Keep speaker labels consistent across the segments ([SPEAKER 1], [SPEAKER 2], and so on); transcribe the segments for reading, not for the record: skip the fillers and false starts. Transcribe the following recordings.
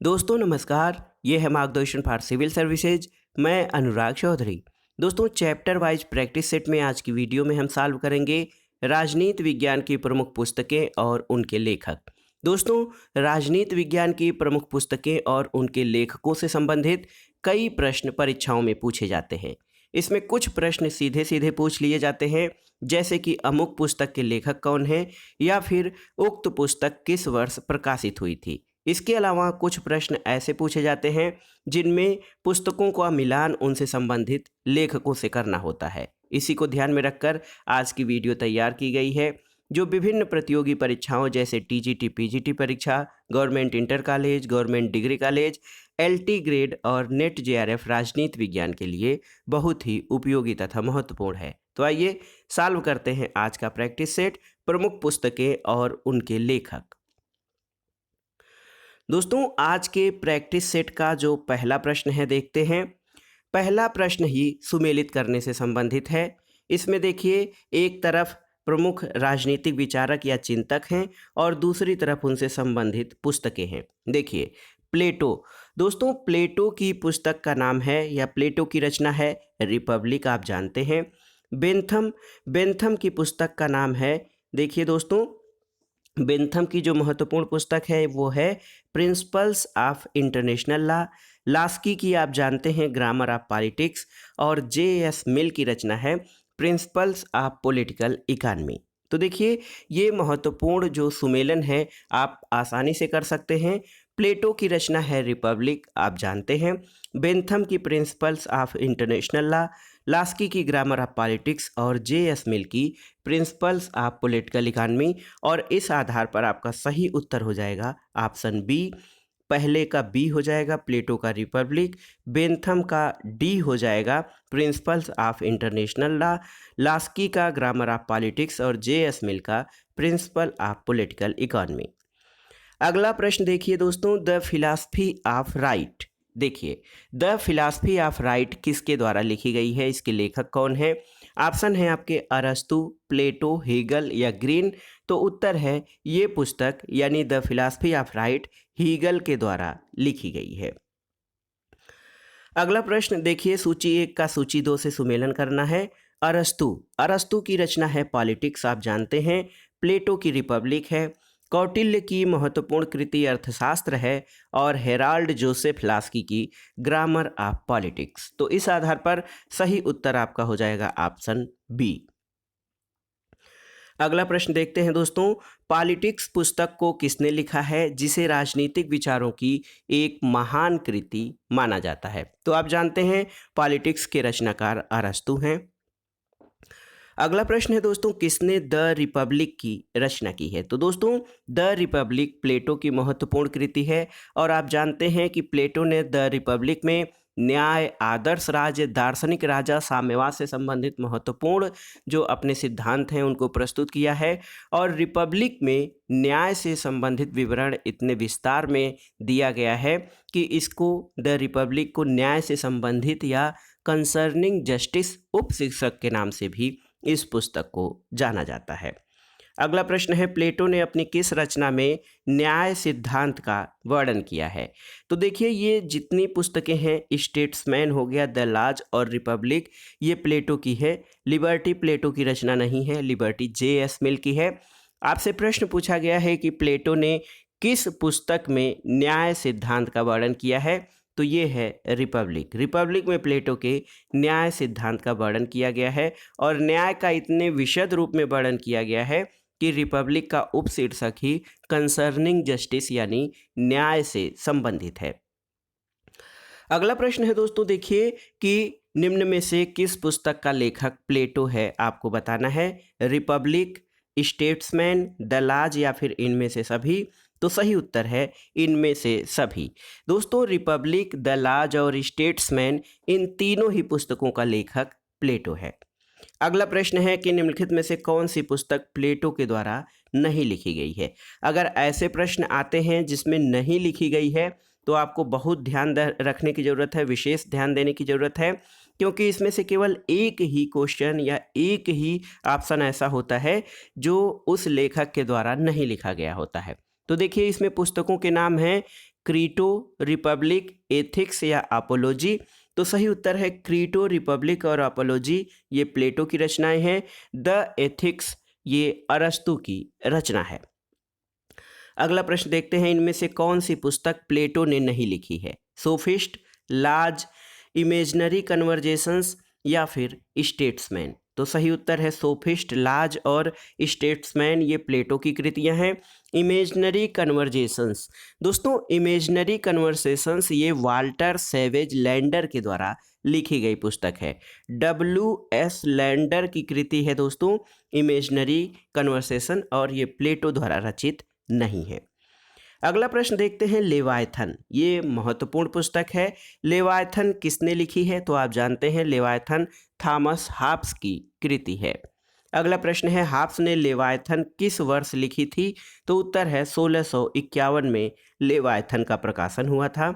[SPEAKER 1] दोस्तों नमस्कार, ये है मार्गदर्शन फॉर सिविल सर्विसेज। मैं अनुराग चौधरी। दोस्तों चैप्टर वाइज प्रैक्टिस सेट में आज की वीडियो में हम सॉल्व करेंगे राजनीति विज्ञान की प्रमुख पुस्तकें और उनके लेखक। दोस्तों राजनीति विज्ञान की प्रमुख पुस्तकें और उनके लेखकों से संबंधित कई प्रश्न परीक्षाओं में पूछे जाते हैं। इसमें कुछ प्रश्न सीधे सीधे पूछ लिए जाते हैं, जैसे कि अमुक पुस्तक के लेखक कौन है या फिर उक्त पुस्तक किस वर्ष प्रकाशित हुई थी। इसके अलावा कुछ प्रश्न ऐसे पूछे जाते हैं जिनमें पुस्तकों का मिलान उनसे संबंधित लेखकों से करना होता है। इसी को ध्यान में रखकर आज की वीडियो तैयार की गई है, जो विभिन्न प्रतियोगी परीक्षाओं जैसे टीजीटी पीजीटी परीक्षा, government inter college, government degree college, LT grade और नेट जेआरएफ राजनीति विज्ञान के लिए बहुत ही उपयोगी तथा महत्वपूर्ण है। तो आइए सॉल्व करते हैं आज का प्रैक्टिस सेट, प्रमुख पुस्तकें और उनके लेखक। दोस्तों आज के प्रैक्टिस सेट का जो पहला प्रश्न है देखते हैं। पहला प्रश्न ही सुमेलित करने से संबंधित है। इसमें देखिए, एक तरफ प्रमुख राजनीतिक विचारक या चिंतक हैं और दूसरी तरफ उनसे संबंधित पुस्तकें हैं। देखिए प्लेटो। दोस्तों प्लेटो की पुस्तक का नाम है या प्लेटो की रचना है रिपब्लिक, आप जानते हैं। बेंथम की पुस्तक का नाम है, देखिए दोस्तों, बेंथम की जो महत्वपूर्ण पुस्तक है वो है principles of international law. Laski की आप जानते हैं ग्रामर ऑफ पॉलिटिक्स, और जे.एस. मिल की रचना है प्रिंसिपल्स ऑफ पॉलिटिकल इकोनॉमी। तो देखिए ये महत्वपूर्ण जो सुमेलन है आप आसानी से कर सकते हैं। प्लेटो की रचना है रिपब्लिक, आप जानते हैं। बेंथम की principles of international law, Laski की ग्रामर ऑफ पॉलिटिक्स और जे.एस. मिल की प्रिंसिपल्स ऑफ पॉलिटिकल इकोनॉमी। और इस आधार पर आपका सही उत्तर हो जाएगा ऑप्शन बी। पहले का बी हो जाएगा प्लेटो का रिपब्लिक, बेंथम का डी हो जाएगा principles of international law, Laski का ग्रामर ऑफ पॉलिटिक्स और जे.एस. मिल का प्रिंसिपल ऑफ पॉलिटिकल इकोनॉमी। अगला प्रश्न देखिए दोस्तों, द फिलॉसफी ऑफ राइट। देखिए द फिलॉसफी ऑफ राइट किसके द्वारा लिखी गई है, इसके लेखक कौन है। ऑप्शन है आपके अरस्तु, प्लेटो, हेगल या ग्रीन। तो उत्तर है ये पुस्तक यानी the philosophy of right Hegel के द्वारा लिखी गई है। अगला प्रश्न देखिए, सूची 1 का सूची 2 से सुमेलन करना है। अरस्तु की रचना है पॉलिटिक्स, आप जानते हैं। प्लेटो की रिपब्लिक है। कौटिल्य की महत्वपूर्ण कृति अर्थशास्त्र है और हेराल्ड जोसेफ लास्की की ग्रामर ऑफ पॉलिटिक्स। तो इस आधार पर सही उत्तर आपका हो जाएगा ऑप्शन बी। अगला प्रश्न देखते हैं दोस्तों, पॉलिटिक्स पुस्तक को किसने लिखा है जिसे राजनीतिक विचारों की एक महान कृति माना जाता है। तो आप जानते हैं पॉलिटिक्स के रचनाकार अरस्तु हैं। अगला प्रश्न है दोस्तों, किसने द रिपब्लिक की रचना की है। तो दोस्तों द रिपब्लिक प्लेटो की महत्वपूर्ण कृति है और आप जानते हैं कि प्लेटो ने द रिपब्लिक में न्याय, आदर्श राज्य, दार्शनिक राजा, साम्यवाद से संबंधित महत्वपूर्ण जो अपने सिद्धांत हैं उनको प्रस्तुत किया है। और रिपब्लिक में न्याय से संबंधित विवरण इतने विस्तार में दिया गया है कि इसको द रिपब्लिक को न्याय से संबंधित या कंसर्निंग जस्टिस उपशीर्षक के नाम से भी इस पुस्तक को जाना जाता है। अगला प्रश्न है, प्लेटो ने अपनी किस रचना में न्याय सिद्धांत का वर्णन किया है। तो देखिए ये जितनी पुस्तकें हैं, स्टेट्समैन हो गया, द लॉज और रिपब्लिक, ये प्लेटो की है। लिबर्टी प्लेटो की रचना नहीं है, लिबर्टी जे.एस. मिल की है। आपसे प्रश्न पूछा गया है कि प्लेटो ने किस पुस्तक में न्याय सिद्धांत का वर्णन किया है। तो ये है रिपब्लिक में प्लेटो के न्याय सिद्धांत का वर्णन किया गया है और न्याय का इतने विशद रूप में वर्णन किया गया है कि रिपब्लिक का उपशीर्षक ही कंसर्निंग जस्टिस यानी न्याय से संबंधित है। अगला प्रश्न है दोस्तों, देखिए कि निम्न में से किस पुस्तक का लेखक प्लेटो है, आपको बताना है। रिपब्लिक, स्टेट्समैन, द लॉज या फिर इनमें से सभी। तो सही उत्तर है इनमें से सभी। दोस्तों रिपब्लिक, द लॉज और स्टेट्समैन, इन तीनों ही पुस्तकों का लेखक प्लेटो है। अगला प्रश्न है कि निम्नलिखित में से कौन सी पुस्तक प्लेटो के द्वारा नहीं लिखी गई है। अगर ऐसे प्रश्न आते हैं जिसमें नहीं लिखी गई है तो आपको बहुत ध्यान रखने की ज़रूरत है, विशेष ध्यान देने की ज़रूरत है, क्योंकि इसमें से केवल एक ही क्वेश्चन या एक ही ऑप्शन ऐसा होता है जो उस लेखक के द्वारा नहीं लिखा गया होता है। तो देखिए इसमें पुस्तकों के नाम हैं क्रीटो, रिपब्लिक, एथिक्स या अपोलॉजी? तो सही उत्तर है क्रीटो, रिपब्लिक और अपोलॉजी, ये प्लेटो की रचनाएं हैं। द एथिक्स ये अरस्तु की रचना है। अगला प्रश्न देखते हैं, इनमें से कौन सी पुस्तक प्लेटो ने नहीं लिखी है? सोफिस्ट, लाज, इमेजिनरी कन्वर्जेशंस या फिर स्टेट्समैन? तो सही उत्तर है सोफिस्ट, लाज और स्टेट्समैन, ये प्लेटो की कृतियां हैं। इमेजिनरी कन्वर्जेशंस, दोस्तों इमेजिनरी कन्वर्सेशंस ये वाल्टर सेवेज लैंडर के द्वारा लिखी गई पुस्तक है। W.S. लैंडर की कृति है दोस्तों इमेजिनरी कन्वर्सेशन, और ये प्लेटो द्वारा रचित नहीं है। अगला प्रश्न देखते हैं, लेवायथन, ये महत्वपूर्ण पुस्तक है। लेवायथन किसने लिखी है? तो आप जानते हैं लेवायथन थॉमस हॉब्स की कृति है। अगला प्रश्न है, हॉब्स ने लेवायथन किस वर्ष लिखी थी? तो उत्तर है 1651 में लेवायथन का प्रकाशन हुआ था।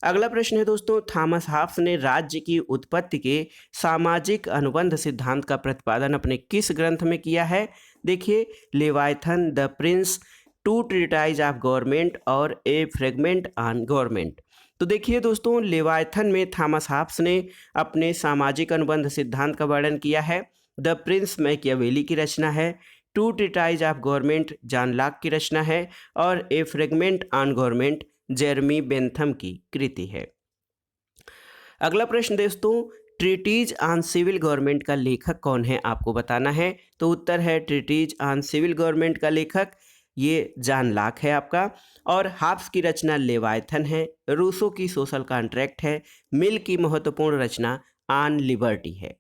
[SPEAKER 1] अगला प्रश्न है दोस्तों, थॉमस हॉब्स ने राज्य की उत्पत्ति के सामाजिक अनुबंध सिद्धांत का प्रतिपादन अपने किस ग्रंथ में किया है? देखिए, Leviathan, the prince, two treatise of government और ए फ्रेगमेंट ऑन गवर्नमेंट। तो देखिए दोस्तों, लेवायथन में थॉमस हॉब्स ने अपने सामाजिक अनुबंध सिद्धांत का वर्णन किया है। द प्रिंस मैकियावेली की रचना है। Two treatise of government John Locke की रचना है। और a fragment on government Jeremy Bentham की कृति है। अगला प्रश्न दोस्तों, ट्रीटीज ऑन सिविल गवर्नमेंट का लेखक कौन है? आपको बताना है। तो उत्तर है ट्रीटीज ऑन सिविल गवर्नमेंट का लेखक ये जॉन लॉक है आपका। और हॉब्स की रचना लेवायथन है। रूसो की सोशल कॉन्ट्रैक्ट है। मिल की महत्वपूर्ण रचना ऑन लिबर्टी है।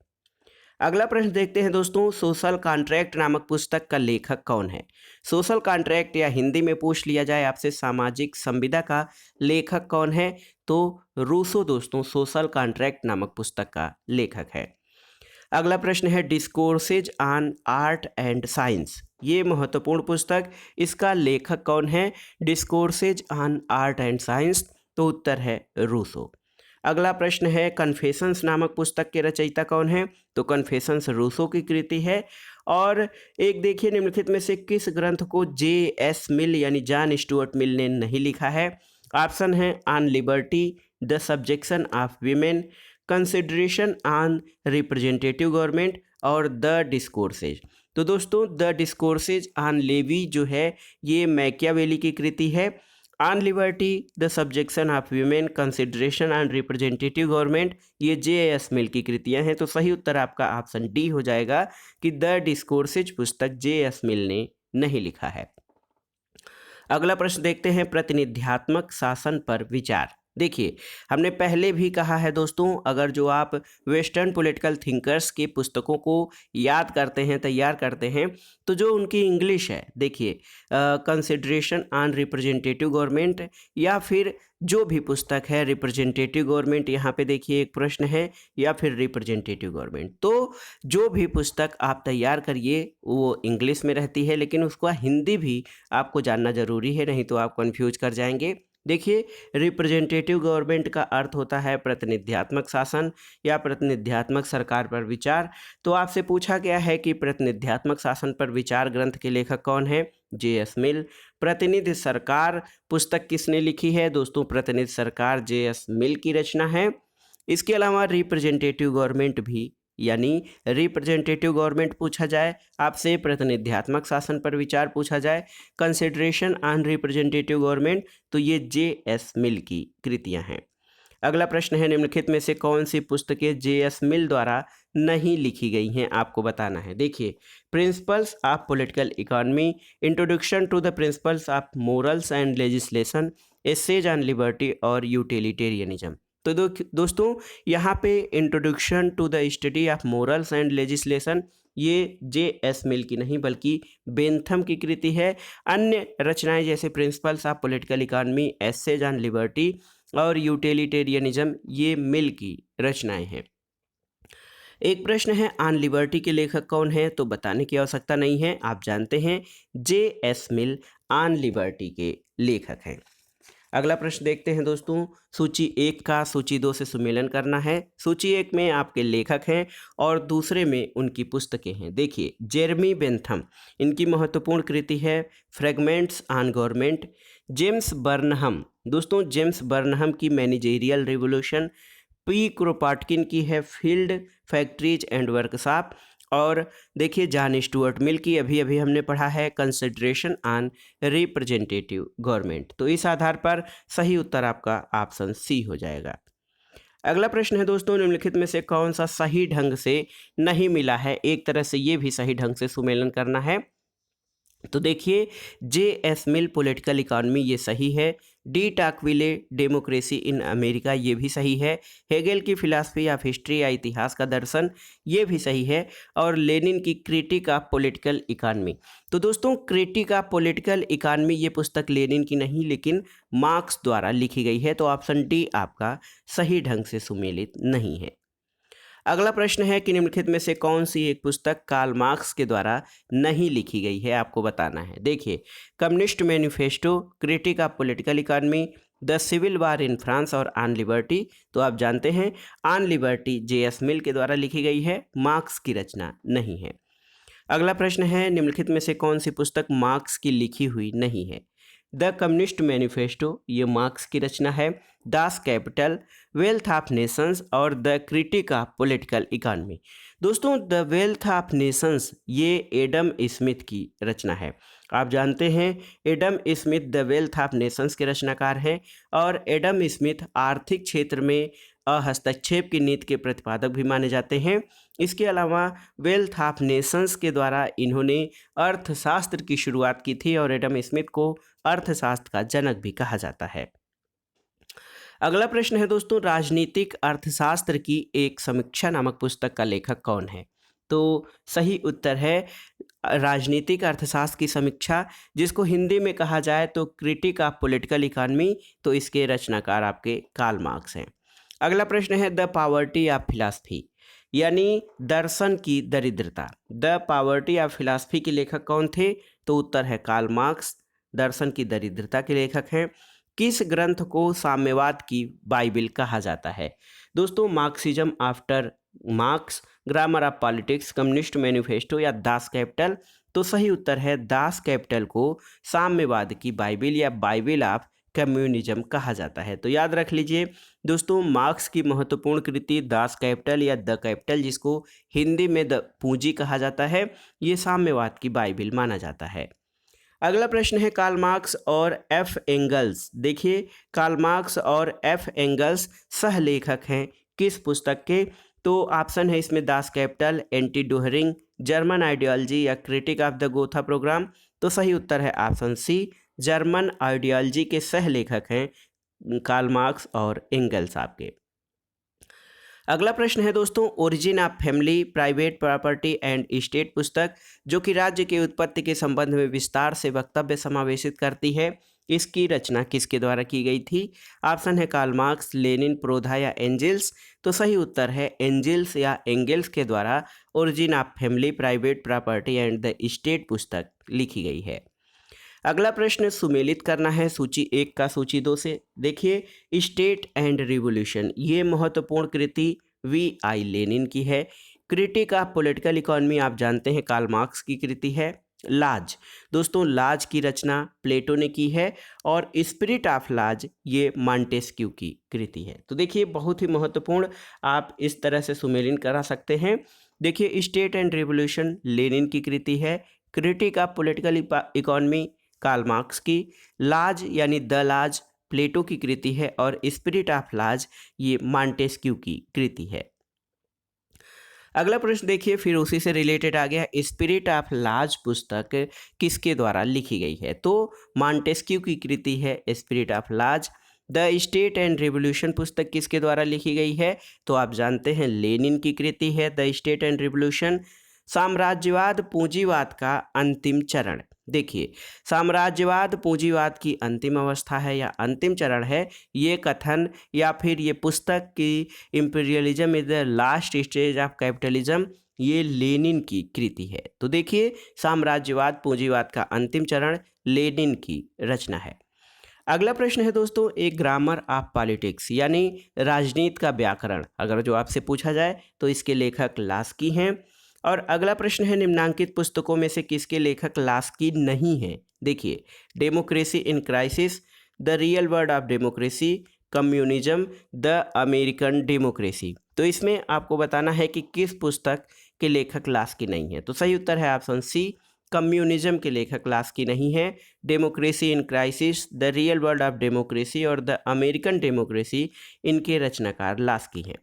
[SPEAKER 1] अगला प्रश्न देखते हैं दोस्तों, सोशल कॉन्ट्रैक्ट नामक पुस्तक का लेखक कौन है? सोशल कॉन्ट्रैक्ट, या हिंदी में पूछ लिया जाए आपसे, सामाजिक संविदा का लेखक कौन है? तो रूसो दोस्तों सोशल कॉन्ट्रैक्ट नामक पुस्तक का लेखक है। अगला प्रश्न है, discourses on art and science, ये महत्वपूर्ण पुस्तक, इसका लेखक कौन है? Discourses on art and science, तो उत्तर है रूसो। अगला प्रश्न है, कन्फेशंस नामक पुस्तक के रचयिता कौन है? तो कन्फेशंस रूसो की कृति है। और एक देखिए, निम्नलिखित में से किस ग्रंथ को J.S. मिल यानी जॉन स्टुअर्ट मिल ने नहीं लिखा है? ऑप्शन है on liberty, the subjection of women, consideration on representative government और द डिस्कोर्सेज। तो दोस्तों द डिस्कोर्सेज ऑन लेवी जो है ये मैकियावेली की कृति है। On liberty, the subjection of women, consideration on representative government, ये J.S. मिल की कृतियां हैं। तो सही उत्तर आपका ऑप्शन डी हो जाएगा कि द डिस्कोर्सेज पुस्तक J.S. मिल ने नहीं लिखा है। अगला प्रश्न देखते हैं, प्रतिनिध्यात्मक शासन पर विचार। देखिए, हमने पहले भी कहा है दोस्तों, अगर जो आप वेस्टर्न पॉलिटिकल थिंकर्स की पुस्तकों को याद करते हैं, तैयार करते हैं, तो जो उनकी इंग्लिश है, देखिए कंसिडरेशन ऑन रिप्रेजेंटेटिव गवर्नमेंट, या फिर जो भी पुस्तक है रिप्रेजेंटेटिव गवर्नमेंट, यहाँ पे देखिए एक प्रश्न है, या फिर रिप्रेजेंटेटिव गवर्नमेंट, तो जो भी पुस्तक आप तैयार करिए वो इंग्लिश में रहती है, लेकिन उसको हिंदी भी आपको जानना जरूरी है, नहीं तो आप कंफ्यूज कर जाएंगे। देखिए, रिप्रेजेंटेटिव गवर्नमेंट का अर्थ होता है प्रतिनिध्यात्मक शासन या प्रतिनिध्यात्मक सरकार पर विचार। तो आपसे पूछा गया है कि प्रतिनिध्यात्मक शासन पर विचार ग्रंथ के लेखक कौन है? J.S. मिल। प्रतिनिधि सरकार पुस्तक किसने लिखी है? दोस्तों प्रतिनिधि सरकार J.S. मिल की रचना है। इसके अलावा रिप्रेजेंटेटिव गवर्नमेंट भी, यानी रिप्रेजेंटेटिव गवर्नमेंट पूछा जाए आपसे, प्रतिनिध्यात्मक शासन पर विचार पूछा जाए, कंसिडरेशन ऑन रिप्रेजेंटेटिव गवर्नमेंट, तो ये J.S. मिल की कृतियां हैं। अगला प्रश्न है, निम्नलिखित में से कौन सी पुस्तकें J.S. मिल द्वारा नहीं लिखी गई हैं? आपको बताना है। देखिए, principles of political economy, introduction to the principles of morals and legislation, essays on liberty और यूटिलिटेरियनिज्म। तो दोस्तों यहाँ पे introduction to the study of morals and legislation ये J.S. मिल की नहीं बल्कि बेंथम की कृति है। अन्य रचनाएं जैसे principles of political economy, essays on liberty और यूटिलिटेरियनिज्म ये मिल की रचनाएं हैं। एक प्रश्न है, ऑन लिबर्टी के लेखक कौन है? तो बताने की आवश्यकता नहीं है, आप जानते हैं J.S. मिल ऑन लिबर्टी के लेखक हैं। अगला प्रश्न देखते हैं दोस्तों, सूची 1 का सूची 2 से सुमेलन करना है। सूची 1 में आपके लेखक हैं और दूसरे में उनकी पुस्तकें हैं। देखिए, जेरमी बेंथम, इनकी महत्वपूर्ण कृति है fragments on government. James Burnham, दोस्तों जेम्स बर्नहम की मैनेजेरियल रिवोल्यूशन, पी क्रोपाटकिन की है फील्ड फैक्ट्रीज एंड वर्कशॉप, और देखिए जॉन स्टुअर्ट मिल की अभी अभी हमने पढ़ा है कंसिडरेशन ऑन रिप्रेजेंटेटिव गवर्नमेंट। तो इस आधार पर सही उत्तर आपका ऑप्शन सी हो जाएगा। अगला प्रश्न है दोस्तों, निम्नलिखित में से कौन सा सही ढंग से नहीं मिला है? एक तरह से ये भी सही ढंग से सुमेलन करना है। तो देखिए जे एस मिल पॉलिटिकल इकॉनमी ये सही है, डी टाकविले डेमोक्रेसी इन अमेरिका ये भी सही है, हेगेल की फिलॉसफी ऑफ हिस्ट्री या इतिहास का दर्शन ये भी सही है, और लेनिन की क्रिटिक ऑफ पॉलिटिकल इकॉनमी। तो दोस्तों क्रिटिक ऑफ पॉलिटिकल इकॉनमी ये पुस्तक लेनिन की नहीं लेकिन मार्क्स द्वारा लिखी गई है, तो ऑप्शन डी आपका सही ढंग से सुमेलित नहीं है। अगला प्रश्न है कि निम्नलिखित में से कौन सी एक पुस्तक कार्ल मार्क्स के द्वारा नहीं लिखी गई है, आपको बताना है। देखिए communist manifesto, critique of political economy, the civil war in France और ऑन लिबर्टी। तो आप जानते हैं on liberty J S Mill के द्वारा लिखी गई है, मार्क्स की रचना नहीं है। अगला प्रश्न है निम्नलिखित में से कौन सी पुस्तक मार्क्स की लिखी हुई नहीं है? द कम्युनिस्ट मैनिफेस्टो ये मार्क्स की रचना है, Das Kapital, wealth of nations और the critique of political economy. दोस्तों द वेल्थ ऑफ नेशंस ये एडम स्मिथ की रचना है। आप जानते हैं Adam Smith the wealth of nations के रचनाकार हैं, और एडम स्मिथ आर्थिक क्षेत्र में हस्तक्षेप की नीति के प्रतिपादक भी माने जाते हैं। इसके अलावा वेल्थ ऑफ नेशंस के द्वारा इन्होंने अर्थशास्त्र की शुरुआत की थी, और एडम स्मिथ को अर्थशास्त्र का जनक भी कहा जाता है। अगला प्रश्न है दोस्तों, राजनीतिक अर्थशास्त्र की एक समीक्षा नामक पुस्तक का लेखक कौन है? तो सही उत्तर है राजनीतिक अर्थशास्त्र की समीक्षा, जिसको हिंदी में कहा जाए तो क्रिटिक ऑफ पॉलिटिकल इकॉनमी। तो इसके रचनाकार आपके कार्ल मार्क्स हैं। अगला प्रश्न है द पॉवर्टी ऑफ फिलॉसफी यानी दर्शन की दरिद्रता, द पॉवर्टी ऑफ फिलॉसफी के लेखक कौन थे? तो उत्तर है कार्ल मार्क्स, दर्शन की दरिद्रता के लेखक हैं। किस ग्रंथ को साम्यवाद की बाइबिल कहा जाता है? दोस्तों Marxism after marks, grammar of politics, communist manifesto या दास कैपिटल। तो सही उत्तर है दास कैपिटल को साम्यवाद की बाइबिल या बाइबिल ऑफ कम्युनिज्म कहा जाता है। तो याद रख लीजिए दोस्तों, मार्क्स की महत्वपूर्ण कृति दास कैपिटल या द कैपिटल, जिसको हिंदी में द पूंजी कहा जाता है, ये साम्यवाद की बाइबिल माना जाता है। अगला प्रश्न है कार्ल मार्क्स और एफ एंगल्स। देखिए कार्ल मार्क्स और एफ एंगल्स सह लेखक हैं किस पुस्तक के? तो ऑप्शन है इसमें Das Kapital, anti Duhring, German ideology या critique of the Gotha programme. तो सही उत्तर है ऑप्शन सी, जर्मन आइडियोलॉजी के सह लेखक हैं कार्ल मार्क्स और एंगल्स आपके। अगला प्रश्न है दोस्तों, origin of family, private property and state पुस्तक, जो कि राज्य की उत्पत्ति के संबंध में विस्तार से वक्तव्य समावेशित करती है, इसकी रचना किसके द्वारा की गई थी? ऑप्शन है कार्ल मार्क्स, लेनिन, प्रोधा या एंजेल्स। तो सही उत्तर है एंजेल्स या एंगेल्स के द्वारा origin of family, private property and the state पुस्तक लिखी गई है। अगला प्रश्न सुमेलित करना है सूची 1 का सूची 2 से। देखिए स्टेट एंड रिवोल्यूशन ये महत्वपूर्ण कृति वी आई लेनिन की है। क्रिटिक ऑफ पॉलिटिकल इकॉनमी आप जानते हैं कार्ल मार्क्स की कृति है। लाज, दोस्तों लाज की रचना प्लेटो ने की है, और स्पिरिट ऑफ लाज ये मॉन्टेस्क्यू की कृति है। तो देखिए बहुत ही महत्वपूर्ण, आप इस तरह से सुमेलित करा सकते हैं। देखिए स्टेट एंड रिवोल्यूशन लेनिन की कृति है, critique of political economy Karl Marx की, लाज यानी द लाज प्लेटो की कृति है, और स्पिरिट ऑफ लाज ये मॉन्टेस्क्यू की कृति है। अगला प्रश्न देखिए फिर उसी से रिलेटेड आ गया, स्पिरिट ऑफ लाज पुस्तक किसके द्वारा लिखी गई है? तो मॉन्टेस्क्यू की कृति है स्पिरिट ऑफ लाज। द स्टेट एंड रिवोल्यूशन पुस्तक किसके द्वारा लिखी गई है? तो आप जानते हैं लेनिन की कृति है द स्टेट एंड रिवोल्यूशन। साम्राज्यवाद पूंजीवाद का अंतिम चरण, देखिए साम्राज्यवाद पूंजीवाद की अंतिम अवस्था है या अंतिम चरण है, ये कथन या फिर ये पुस्तक की imperialism is the last stage of capitalism, ये लेनिन की कृति है। तो देखिए साम्राज्यवाद पूंजीवाद का अंतिम चरण लेनिन की रचना है। अगला प्रश्न है दोस्तों, एक ग्रामर ऑफ पॉलिटिक्स यानी राजनीति का व्याकरण, अगर जो आपसे पूछा जाए तो इसके लेखक लास्की हैं। और अगला प्रश्न है निम्नांकित पुस्तकों में से किसके लेखक लास्की नहीं हैं? देखिए democracy in crisis, the real world of democracy, communism, the American democracy. तो इसमें आपको बताना है कि किस पुस्तक के लेखक लास्की नहीं है। तो सही उत्तर है ऑप्शन सी, कम्युनिज्म के लेखक लास्की नहीं है। Democracy in crisis, the real world of democracy और द अमेरिकन डेमोक्रेसी, इनके रचनाकार लास्की हैं।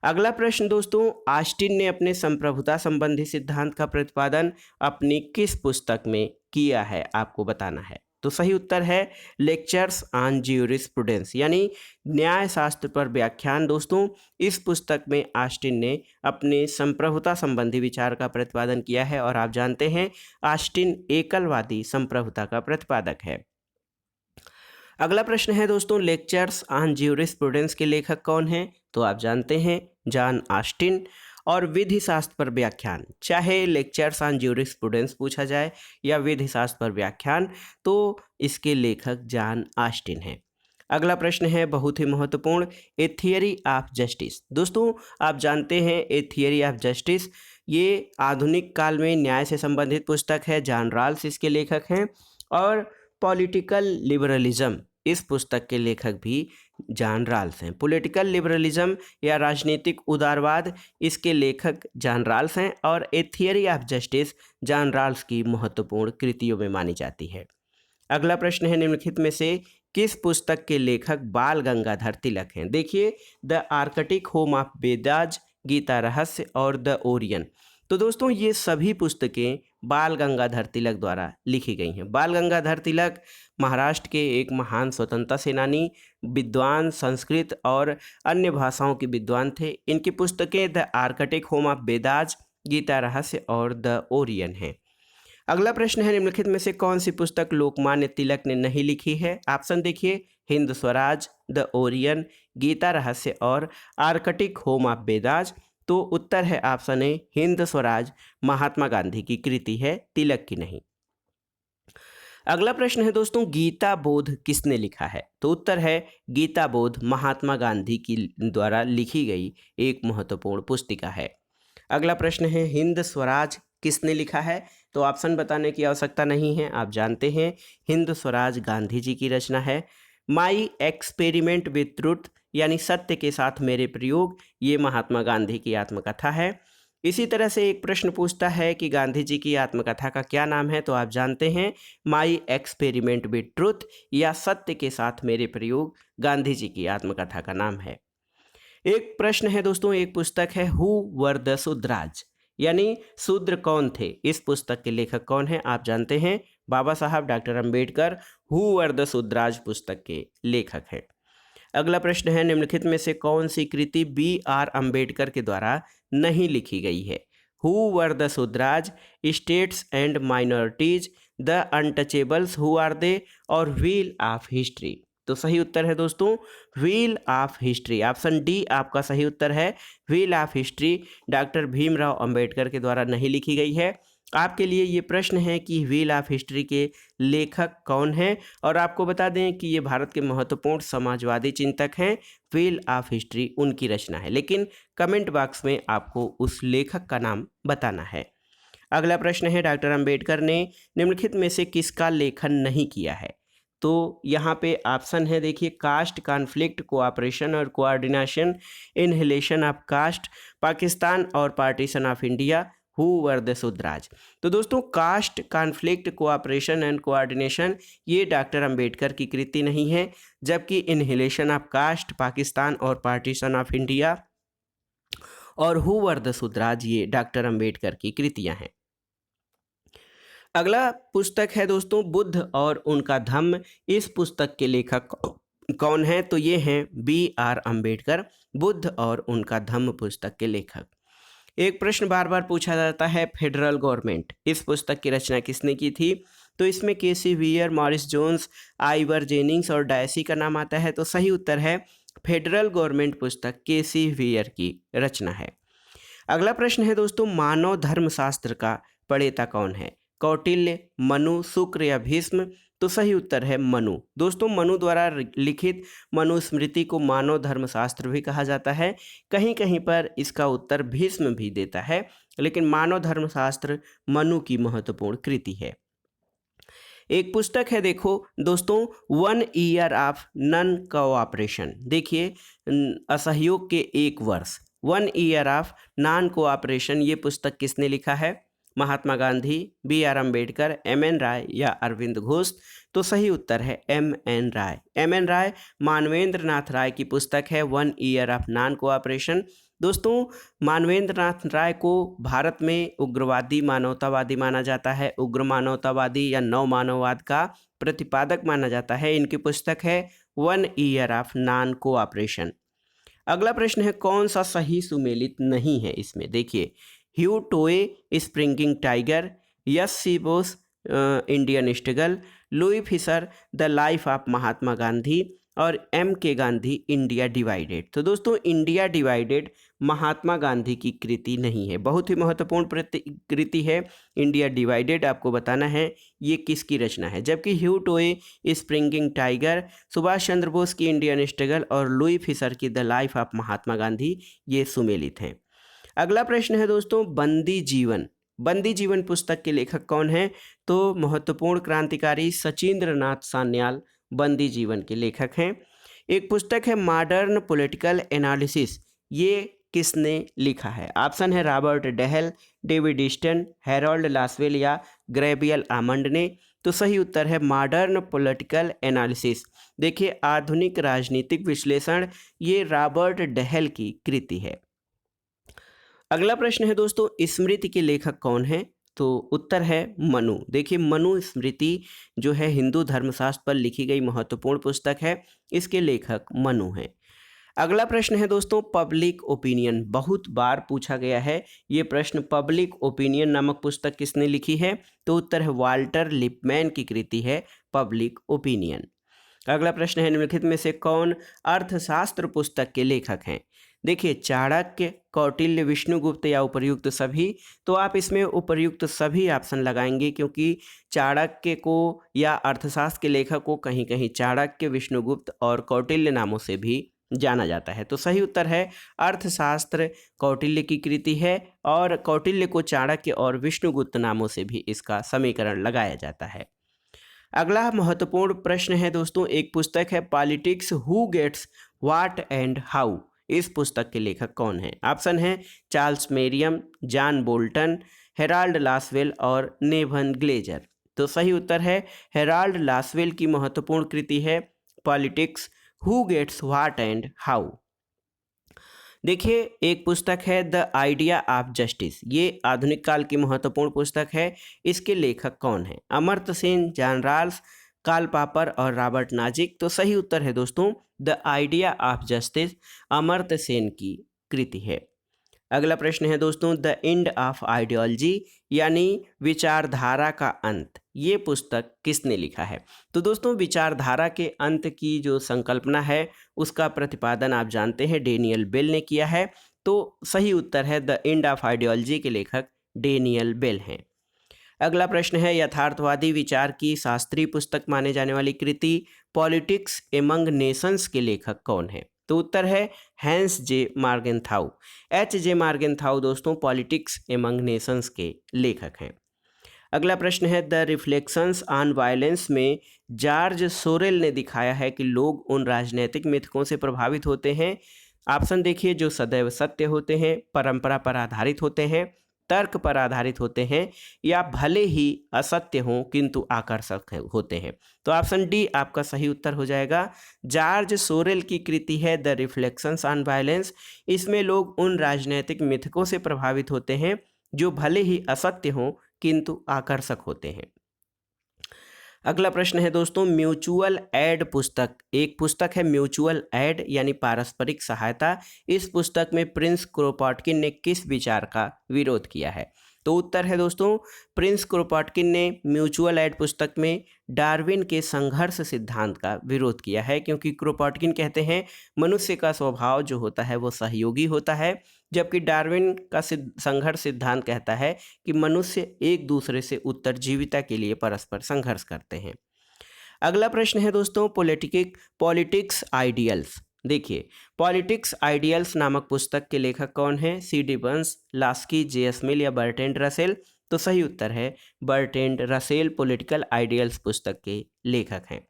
[SPEAKER 1] अगला प्रश्न दोस्तों, ऑस्टिन ने अपने संप्रभुता संबंधी सिद्धांत का प्रतिपादन अपनी किस पुस्तक में किया है, आपको बताना है। तो सही उत्तर है लेक्चर्स ऑन ज्यूरिस्प्रूडेंस, यानी न्याय शास्त्र पर व्याख्यान। दोस्तों, इस पुस्तक में ऑस्टिन ने अपने संप्रभुता संबंधी विचार का प्रतिपादन किया है और आप जानते हैं ऑस्टिन एकलवादी संप्रभुता का प्रतिपादक है। अगला प्रश्न है दोस्तों, लेक्चर्स ऑन ज्यूरिस्प्रूडेंस के लेखक कौन हैं? तो आप जानते हैं जॉन ऑस्टिन। और विधि शास्त्र पर व्याख्यान, चाहे लेक्चर्स ऑन ज्यूरिस्प्रूडेंस पूछा जाए या विधि शास्त्र पर व्याख्यान, तो इसके लेखक जॉन ऑस्टिन हैं। अगला प्रश्न है बहुत ही महत्वपूर्ण, ए थियरी ऑफ जस्टिस। दोस्तों, आप जानते हैं ए थियरी ऑफ जस्टिस ये आधुनिक काल में न्याय से संबंधित पुस्तक है। जॉन रॉल्स इसके लेखक हैं। और पॉलिटिकल लिबरलिज्म, इस पुस्तक के लेखक भी जॉन रॉल्स हैं। पॉलिटिकल लिबरलिज्म या राजनीतिक उदारवाद, इसके लेखक जॉन रॉल्स हैं। और a theory of justice John Rawls की महत्वपूर्ण कृतियों में मानी जाती है। अगला प्रश्न है, निम्नलिखित में से किस पुस्तक के लेखक बाल गंगाधर तिलक हैं? देखिए, the Arctic home of Vedas, Gita Rahasya और द ओरियन। तो दोस्तों, ये सभी पुस्तकें बाल गंगाधर तिलक द्वारा लिखी गई हैं। बाल गंगाधर तिलक महाराष्ट्र के एक महान स्वतंत्रता सेनानी, विद्वान, संस्कृत और अन्य भाषाओं के विद्वान थे। इनकी पुस्तकें the Arctic home of Vedas, Gita Rahasya और द ओरियन हैं। अगला प्रश्न है, निम्नलिखित में से कौन सी पुस्तक लोकमान्य तिलक ने नहीं लिखी है? ऑप्शन देखिए, हिंद स्वराज, द ओरियन, गीता रहस्य और आर्कटिक होम ऑफ वेदास। तो उत्तर है ऑप्शन ए, हिंद स्वराज महात्मा गांधी की कृति है, तिलक की नहीं। अगला प्रश्न है दोस्तों, गीता बोध किसने लिखा है? तो उत्तर है गीता बोध महात्मा गांधी की द्वारा लिखी गई एक महत्वपूर्ण पुस्तिका है। अगला प्रश्न है, हिंद स्वराज किसने लिखा है? तो ऑप्शन बताने की आवश्यकता नहीं है, आप जानते हैं हिंद स्वराज गांधी जी की रचना है। माई एक्सपेरिमेंट विथ ट्रुथ, यानी सत्य के साथ मेरे प्रयोग, ये महात्मा गांधी की आत्मकथा है। इसी तरह से एक प्रश्न पूछता है कि गांधी जी की आत्मकथा का क्या नाम है? तो आप जानते हैं माई एक्सपेरिमेंट विथ ट्रुथ या सत्य के साथ मेरे प्रयोग गांधी जी की आत्मकथा का नाम है। एक प्रश्न है दोस्तों, एक पुस्तक है हु वर द शूद्राज, यानी शूद्र कौन थे? इस पुस्तक के लेखक कौन हैं? आप जानते हैं बाबा साहब doctor Ambedkar who were the Shudras पुस्तक के लेखक हैं। अगला प्रश्न है, निम्नलिखित में से कौन सी कृति B.R. अंबेडकर के द्वारा नहीं लिखी गई है? Who were the Shudras, states and minorities, the untouchables who are they और व्हील ऑफ हिस्ट्री। तो सही उत्तर है दोस्तों wheel of history, option D आपका सही उत्तर है। Wheel of history doctor Bhimrao Ambedkar के द्वारा नहीं लिखी गई है। आपके लिए ये प्रश्न है कि व्हील ऑफ हिस्ट्री के लेखक कौन हैं, और आपको बता दें कि ये भारत के महत्वपूर्ण समाजवादी चिंतक हैं। व्हील ऑफ हिस्ट्री उनकी रचना है, लेकिन कमेंट बॉक्स में आपको उस लेखक का नाम बताना है। अगला प्रश्न है, डॉक्टर अंबेडकर ने निम्नलिखित में से किसका लेखन नहीं किया है? तो यहाँ पे ऑप्शन है, देखिए, कास्ट कॉन्फ्लिक्ट, कोऑपरेशन और coordination, annihilation of caste, Pakistan और partition of India, who were the Shudras. तो दोस्तों caste conflict, cooperation and coordination ये डॉक्टर अंबेडकर की कृति नहीं है, जबकि इनहेलेशन ऑफ कास्ट, पाकिस्तान और पार्टीशन ऑफ इंडिया और हु वर द शूद्राज ये डॉक्टर अंबेडकर की कृतियां हैं। अगला पुस्तक है दोस्तों बुद्ध और उनका धम्म। इस पुस्तक के लेखक कौन हैं? तो ये हैं B.R. अंबेडकर, बुद्ध और उनका धम्म पुस्तक के लेखक। एक प्रश्न बार बार पूछा जाता है, फेडरल गवर्नमेंट, इस पुस्तक की रचना किसने की थी? तो इसमें K C Wheare, Morris Jones, Ivor Jennings और डायसी का नाम आता है। तो सही उत्तर है फेडरल गवर्नमेंट पुस्तक केसी वियर की रचना है। अगला प्रश्न है दोस्तों, मानव धर्मशास्त्र का प्रणेता कौन है? कौटिल्य, मनु, शुक्र या भीष्म? तो सही उत्तर है मनु। दोस्तों मनु द्वारा लिखित मनुस्मृति को मानव धर्मशास्त्र भी कहा जाता है। कहीं कहीं पर इसका उत्तर भीष्म भी देता है, लेकिन मानव धर्मशास्त्र मनु की महत्वपूर्ण कृति है। एक पुस्तक है देखो दोस्तों, 1 ईयर ऑफ नन कोऑपरेशन। देखिए असहयोग के 1 वर्ष, 1 ईयर ऑफ नॉन कोऑपरेशन, ये पुस्तक किसने लिखा है? महात्मा गांधी, B.R. अम्बेडकर, M.N. राय या अरविंद घोष? तो सही उत्तर है M.N. राय। M.N. राय मानवेंद्र नाथ राय की पुस्तक है 1 ईयर ऑफ नॉन कोऑपरेशन। दोस्तों मानवेंद्र नाथ राय को भारत में उग्रवादी मानवतावादी माना जाता है, उग्र मानवतावादी या नव मानववाद का प्रतिपादक माना जाता है। इनकी पुस्तक है 1 ईयर ऑफ नॉन कोऑपरेशन। अगला प्रश्न है, कौन सा सही सुमेलित नहीं है इसमें? देखिए, Hugh Toye springing tiger, S C Bose Indian struggle, Louis Fischer the life of Mahatma Gandhi और M.K. Gandhi India divided. तो दोस्तों इंडिया डिवाइडेड महात्मा गांधी की कृति नहीं है, बहुत ही महत्वपूर्ण कृति है। इंडिया डिवाइडेड आपको बताना है ये किसकी रचना है, जबकि ह्यू Toye springing tiger, Subhash Chandra Bose की इंडियन स्ट्रगल और लुई फिशर की the life of Mahatma Gandhi ये सुमेलित हैं। अगला प्रश्न है दोस्तों, बंदी जीवन। बंदी जीवन पुस्तक के लेखक कौन हैं? तो महत्वपूर्ण क्रांतिकारी सचिंद्र नाथ सान्याल बंदी जीवन के लेखक हैं। एक पुस्तक है मॉडर्न पॉलिटिकल एनालिसिस, ये किसने लिखा है? ऑप्शन है Robert Dahl, David Easton, Harold Lasswell या ग्रेबियल आमंड ने। तो सही उत्तर है मॉडर्न पॉलिटिकल एनालिसिस। देखिए आधुनिक राजनीतिक विश्लेषण, ये रॉबर्ट डेहल की कृति है। अगला प्रश्न है दोस्तों, स्मृति के लेखक कौन है? तो उत्तर है मनु। देखिए मनु स्मृति जो है हिंदू धर्मशास्त्र पर लिखी गई महत्वपूर्ण पुस्तक है, इसके लेखक मनु हैं। अगला प्रश्न है दोस्तों, पब्लिक ओपिनियन। बहुत बार पूछा गया है ये प्रश्न, पब्लिक ओपिनियन नामक पुस्तक किसने लिखी है? तो उत्तर है वाल्टर लिपमैन की कृति है पब्लिक ओपिनियन। अगला प्रश्न है, निम्नलिखित में से कौन अर्थशास्त्र पुस्तक के लेखक हैं? देखिए चाणक्य, कौटिल्य, विष्णुगुप्त या उपर्युक्त सभी। तो आप इसमें उपर्युक्त सभी ऑप्शन लगाएंगे, क्योंकि चाणक्य को या अर्थशास्त्र के लेखक को कहीं कहीं चाणक्य, विष्णुगुप्त और कौटिल्य नामों से भी जाना जाता है। तो सही उत्तर है अर्थशास्त्र कौटिल्य की कृति है, और कौटिल्य को चाणक्य और विष्णुगुप्त नामों से भी इसका समीकरण लगाया जाता है। अगला महत्वपूर्ण प्रश्न है दोस्तों, एक पुस्तक है politics who gets what and how. इस पुस्तक के लेखक कौन हैं? ऑप्शन है Charles Merriam, John Bolton, Harold Lasswell और नेवन ग्लेजर। तो सही उत्तर है हेराल्ड लासवेल की महत्वपूर्ण कृति है politics who gets what and how. देखिए एक पुस्तक है द आइडिया ऑफ जस्टिस, ये आधुनिक काल की महत्वपूर्ण पुस्तक है। इसके लेखक कौन हैं? Amartya Sen, John Rawls, Karl Popper और रॉबर्ट नाजिक। तो सही उत्तर है दोस्तों the idea of justice, Amartya Sen की कृति है। अगला प्रश्न है दोस्तों, द एंड ऑफ आइडियोलॉजी यानी विचारधारा का अंत, ये पुस्तक किसने लिखा है? तो दोस्तों विचारधारा के अंत की जो संकल्पना है उसका प्रतिपादन आप जानते हैं डेनियल बेल ने किया है। तो सही उत्तर है द एंड ऑफ आइडियोलॉजी के लेखक डेनियल बेल हैं। अगला प्रश्न है, यथार्थवादी विचार की शास्त्रीय पुस्तक माने जाने वाली कृति पॉलिटिक्स एमंग नेशंस के लेखक कौन है? तो उत्तर है हैंस जे मार्गेनथाउ। H.J. मार्गेनथाउ दोस्तों पॉलिटिक्स एमंग नेशंस के लेखक हैं। अगला प्रश्न है, द रिफ्लेक्शंस ऑन वायलेंस में जॉर्ज सोरेल ने दिखाया है कि लोग उन राजनीतिक मिथकों से प्रभावित होते हैं। ऑप्शन देखिए, जो सदैव सत्य होते हैं, परंपरा पर आधारित होते हैं, तर्क पर आधारित होते हैं, या भले ही असत्य हों किंतु आकर्षक होते हैं। तो ऑप्शन डी आपका सही उत्तर हो जाएगा। जॉर्ज सोरेल की कृति है द रिफ्लेक्शंस ऑन वायलेंस। इसमें लोग उन राजनीतिक मिथकों से प्रभावित होते हैं जो भले ही असत्य हों किंतु आकर्षक होते हैं। अगला प्रश्न है दोस्तों, म्यूचुअल एड पुस्तक। एक पुस्तक है म्यूचुअल एड यानी पारस्परिक सहायता। इस पुस्तक में प्रिंस क्रोपोटकिन ने किस विचार का विरोध किया है? तो उत्तर है दोस्तों, प्रिंस क्रोपोटकिन ने म्यूचुअल एड पुस्तक में डार्विन के संघर्ष सिद्धांत का विरोध किया है, क्योंकि क्रोपोटकिन कहते हैं मनुष्य का स्वभाव जो होता है वो सहयोगी होता है, जबकि डार्विन का संघर्ष सिद्धांत कहता है कि मनुष्य एक दूसरे से उत्तरजीविता के लिए परस्पर संघर्ष करते हैं। अगला प्रश्न है दोस्तों, पॉलिटिक्स आइडियल्स। देखिए पॉलिटिक्स आइडियल्स नामक पुस्तक के लेखक कौन हैं? C.D. Burns, Laski, J.S. मिल या बर्ट्रैंड रसेल। तो सही उत्तर है बर्ट्रैंड रसेल पॉलिटिकल आइडियल्स पुस्तक के लेखक हैं।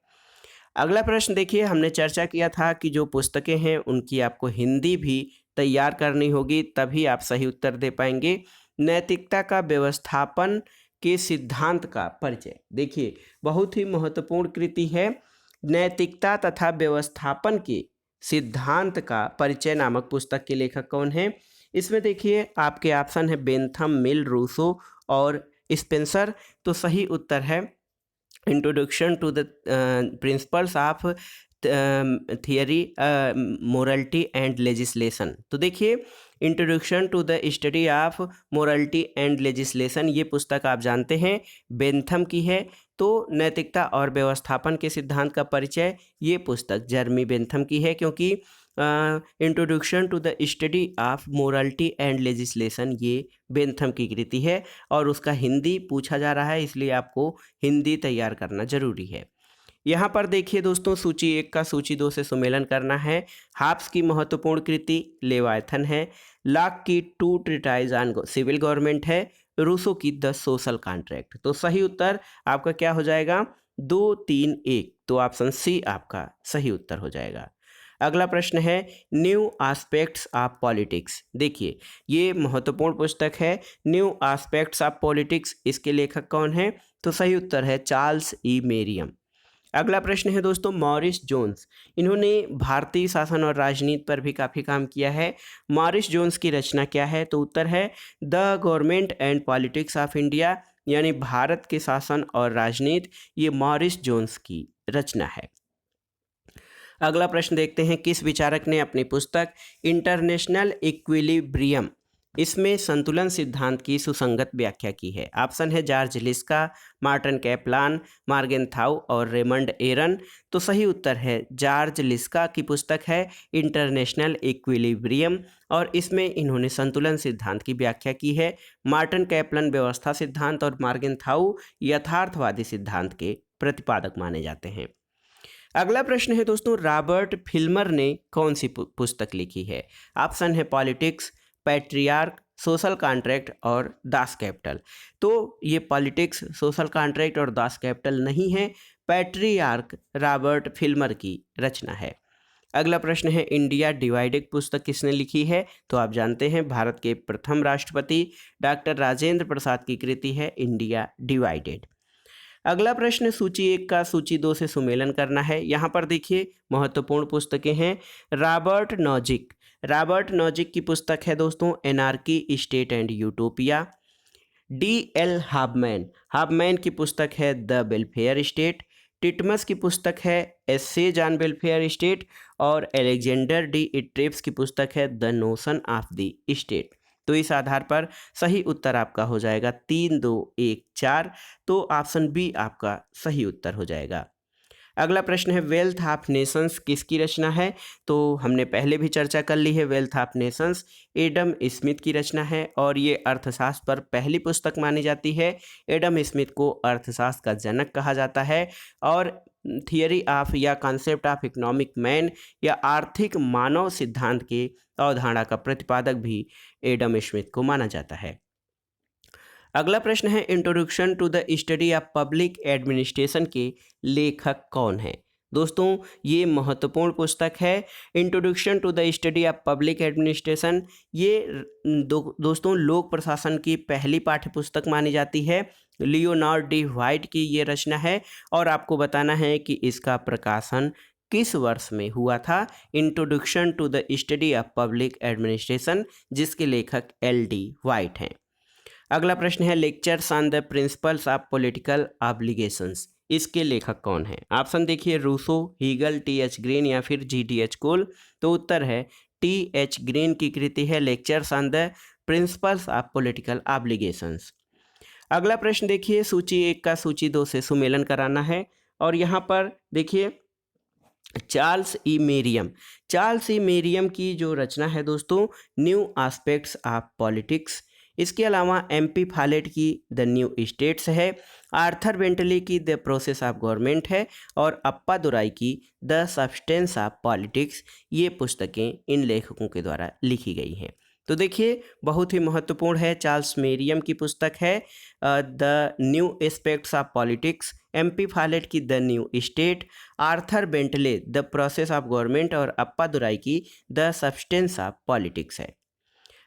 [SPEAKER 1] अगला प्रश्न देखिए, हमने चर्चा किया था कि जो पुस्तकें हैं उनकी आपको हिंदी भी तैयार करनी होगी, तभी आप सही उत्तर दे पाएंगे। नैतिकता का व्यवस्थापन के सिद्धांत का परिचय, देखिए बहुत ही महत्वपूर्ण कृति है। नैतिकता तथा व्यवस्थापन के सिद्धांत का परिचय नामक पुस्तक के लेखक कौन हैं? इसमें देखिए आपके ऑप्शन है बेंथम, मिल, रूसो और स्पेंसर। तो सही उत्तर है introduction to the principles of theory morality and legislation. तो देखिए introduction to the study of morality and legislation, ये पुस्तक आप जानते हैं बेंथम की है। तो नैतिकता और व्यवस्थापन के सिद्धांत का परिचय, ये पुस्तक जर्मी बेंथम की है, क्योंकि introduction to the study of morality and legislation ये बेंथम की कृति है और उसका हिंदी पूछा जा रहा है, इसलिए आपको हिंदी तैयार करना जरूरी है। यहाँ पर देखिए दोस्तों, सूची 1 का सूची 2 से सुमेलन करना है। हाब्स की महत्वपूर्ण कृति लेवायथन है। लॉक की two treatise on civil government है। रूसो की द सोशल कॉन्ट्रैक्ट। तो सही उत्तर आपका क्या हो जाएगा? 2, 3, 1। तो ऑप्शन सी आपका सही उत्तर हो जाएगा। अगला प्रश्न है न्यू एस्पेक्ट्स ऑफ पॉलिटिक्स। देखिए ये महत्वपूर्ण पुस्तक है, न्यू एस्पेक्ट्स ऑफ पॉलिटिक्स। इसके लेखक कौन है? तो सही उत्तर है चार्ल्स ई मेरियम। अगला प्रश्न है दोस्तों मॉरिस जोन्स। इन्होंने भारतीय शासन और राजनीति पर भी काफ़ी काम किया है। मॉरिस जोन्स की रचना क्या है? तो उत्तर है the government and politics of India, यानी भारत के शासन और राजनीति, ये मॉरिस जोन्स की रचना है। अगला प्रश्न देखते हैं, किस विचारक ने अपनी पुस्तक इंटरनेशनल इक्विलिब्रियम इसमें संतुलन सिद्धांत की सुसंगत व्याख्या की है? ऑप्शन है जॉर्ज लिस्का, मार्टिन कैपलान, मार्गेनथाउ और रेमंड एरन। तो सही उत्तर है जॉर्ज लिस्का की पुस्तक है इंटरनेशनल इक्विलिब्रियम और इसमें इन्होंने संतुलन सिद्धांत की व्याख्या की है। मार्टिन कैपलान व्यवस्था सिद्धांत और मार्गेनथाउ यथार्थवादी सिद्धांत के प्रतिपादक माने जाते हैं। अगला प्रश्न है दोस्तों, रॉबर्ट फिल्मर ने कौन सी पुस्तक लिखी है? ऑप्शन है पॉलिटिक्स, पैट्रियार्क, सोशल कॉन्ट्रैक्ट और दास कैपिटल। तो ये पॉलिटिक्स, सोशल कॉन्ट्रैक्ट और दास कैपिटल नहीं है, पैट्रियार्क रॉबर्ट फिल्मर की रचना है। अगला प्रश्न है इंडिया डिवाइडेड पुस्तक किसने लिखी है? तो आप जानते हैं भारत के प्रथम राष्ट्रपति डॉक्टर राजेंद्र प्रसाद की कृति है इंडिया डिवाइडेड। अगला प्रश्न सूची 1 का सूची 2 से सुमेलन करना है। यहाँ पर देखिए महत्वपूर्ण पुस्तकें हैं। रॉबर्ट नॉजिक की पुस्तक है दोस्तों anarchy, state and utopia. D.L. हाबमैन की पुस्तक है द वेलफेयर स्टेट। टिटमस की पुस्तक है एसेज ऑन वेलफेयर स्टेट और एलेक्जेंडर डी इट्रेप्स की पुस्तक है the notion of the state. तो इस आधार पर सही उत्तर आपका हो जाएगा 3, 2, 1, 4। तो ऑप्शन बी आपका सही उत्तर हो जाएगा। अगला प्रश्न है वेल्थ ऑफ नेशंस किसकी रचना है? तो हमने पहले भी चर्चा कर ली है, wealth of Nations Adam Smith की रचना है और ये अर्थशास्त्र पर पहली पुस्तक मानी जाती है। एडम स्मिथ को अर्थशास्त्र का जनक कहा जाता है और थियरी ऑफ या कॉन्सेप्ट ऑफ इकोनॉमिक मैन या आर्थिक मानव सिद्धांत के अवधारणा का प्रतिपादक भी एडम स्मिथ को माना जाता है। अगला प्रश्न है introduction to the study of public administration के लेखक कौन है? दोस्तों ये महत्वपूर्ण पुस्तक है introduction to the study of public administration. ये दोस्तों लोक प्रशासन की पहली पाठ्य पुस्तक मानी जाती है। लियोनार्ड डी व्हाइट की ये रचना है और आपको बताना है कि इसका प्रकाशन किस वर्ष में हुआ था। Introduction to the study of public administration, जिसके लेखक L.D. व्हाइट हैं। अगला प्रश्न है lectures on the principles of political obligations, इसके लेखक कौन है? ऑप्शन देखिए रूसो, हीगल, T.H. ग्रीन या फिर G.D.H. कोल। तो उत्तर है T.H. ग्रीन की कृति है lectures on the principles of political obligations. अगला प्रश्न देखिए सूची 1 का सूची 2 से सुमेलन कराना है और यहाँ पर देखिए चार्ल्स ई मेरियम की जो रचना है दोस्तों न्यू एस्पेक्ट्स ऑफ पॉलिटिक्स। इसके अलावा MP फॉलेट की द न्यू स्टेट्स है, आर्थर बेंटली की द प्रोसेस ऑफ गवर्नमेंट है और अप्पा दुराई की द सब्सटेंस ऑफ पॉलिटिक्स। ये पुस्तकें इन लेखकों के द्वारा लिखी गई हैं। तो देखिए बहुत ही महत्वपूर्ण है, चार्ल्स मेरियम की पुस्तक है the new aspects of politics, M P Follett की the new state, Arthur Bentley the process of government और अप्पा दुराई की द सब्सटेंस ऑफ पॉलिटिक्स है।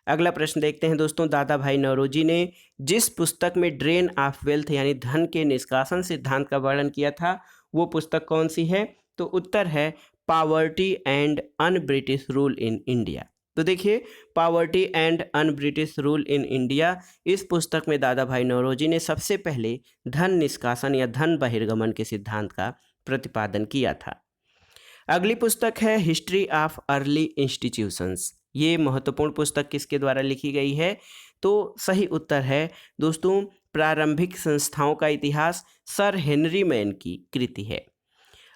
[SPEAKER 1] अगला प्रश्न देखते हैं दोस्तों, दादा भाई नौरोजी ने जिस पुस्तक में ड्रेन ऑफ वेल्थ यानी धन के निष्कासन सिद्धांत का वर्णन किया था वो पुस्तक कौन सी है? तो उत्तर है poverty and un British rule in India. तो देखिए poverty and un British rule in India, इस पुस्तक में दादा भाई नौरोजी ने सबसे पहले धन निष्कासन या धन बहिर्गमन के सिद्धांत का प्रतिपादन किया था। अगली पुस्तक है हिस्ट्री ऑफ अर्ली इंस्टीट्यूशंस। ये महत्वपूर्ण पुस्तक किसके द्वारा लिखी गई है? तो सही उत्तर है दोस्तों प्रारंभिक संस्थाओं का इतिहास, सर हेनरी मैन की कृति है।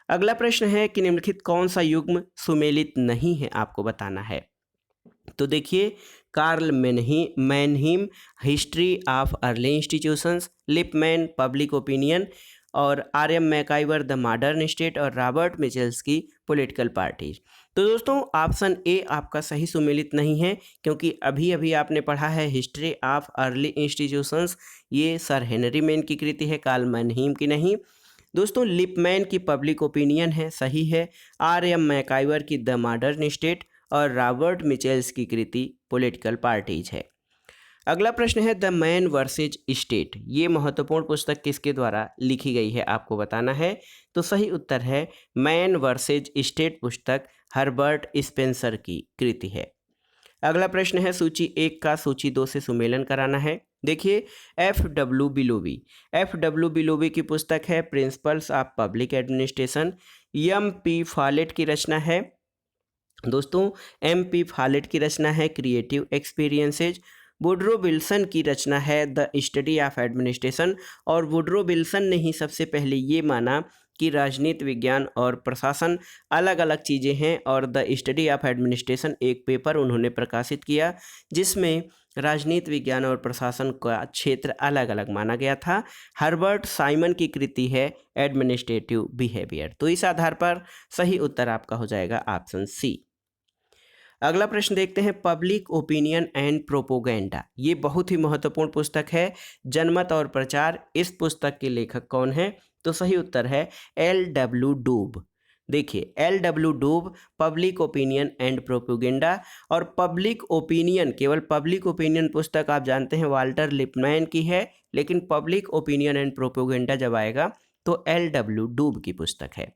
[SPEAKER 1] अगला प्रश्न है कि निम्नलिखित कौन सा युग्म सुमेलित नहीं है, आपको बताना है। तो देखिए Karl Mannheim history of early institutions, Lippmann public opinion और R M. MacIver the modern state और रॉबर्ट मिचेल्स की पॉलिटिकल पार्टीज। तो दोस्तों ऑप्शन ए आपका सही सुमेलित नहीं है, क्योंकि अभी अभी आपने पढ़ा है हिस्ट्री ऑफ अर्ली इंस्टीट्यूशंस, ये सर हेनरी मैन की कृति है, कार्ल मैनहीम की नहीं। दोस्तों लिपमैन की पब्लिक ओपिनियन है, सही है। आर.एम. मैकाइवर की द मॉडर्न स्टेट और रॉबर्ट मिचेल्स की कृति पॉलिटिकल पार्टीज है। अगला प्रश्न है द मैन वर्सेज स्टेट, ये महत्वपूर्ण पुस्तक किसके द्वारा लिखी गई है, आपको बताना है। तो सही उत्तर है मैन वर्सेज स्टेट पुस्तक हर्बर्ट स्पेंसर की कृति है। अगला प्रश्न है सूची 1 का सूची 2 से सुमेलन कराना है। देखिए एफ.डब्ल्यू. बिलोवी की पुस्तक है प्रिंसिपल्स ऑफ पब्लिक एडमिनिस्ट्रेशन, एम.पी. फॉलेट की रचना है। दोस्तों एम.पी. फॉलेट की रचना है क्रिएटिव एक्सपीरियंसेज, वुडरो विल्सन की रचना है द स्टडी ऑफ एडमिनिस्ट्रेशन, और वुडरो विल्सन ने ही सबसे पहले ये माना कि राजनीति विज्ञान और प्रशासन अलग अलग चीज़ें हैं, और द स्टडी ऑफ एडमिनिस्ट्रेशन एक पेपर उन्होंने प्रकाशित किया जिसमें राजनीति विज्ञान और प्रशासन का क्षेत्र अलग अलग माना गया था। हर्बर्ट साइमन की कृति है एडमिनिस्ट्रेटिव बिहेवियर। तो इस आधार पर सही उत्तर आपका हो जाएगा ऑप्शन सी। अगला प्रश्न देखते हैं पब्लिक ओपिनियन एंड प्रोपोगेंडा, ये बहुत ही महत्वपूर्ण पुस्तक है जनमत और प्रचार। इस पुस्तक के लेखक कौन है? तो सही उत्तर है L.W. डूब। देखिए L.W. डूब पब्लिक ओपिनियन एंड प्रोपोगेंडा, और पब्लिक ओपिनियन, केवल पब्लिक ओपिनियन पुस्तक आप जानते हैं वाल्टर लिपमैन की है, लेकिन पब्लिक ओपिनियन एंड प्रोपोगेंडा जब आएगा तो L.W. डूब की पुस्तक है।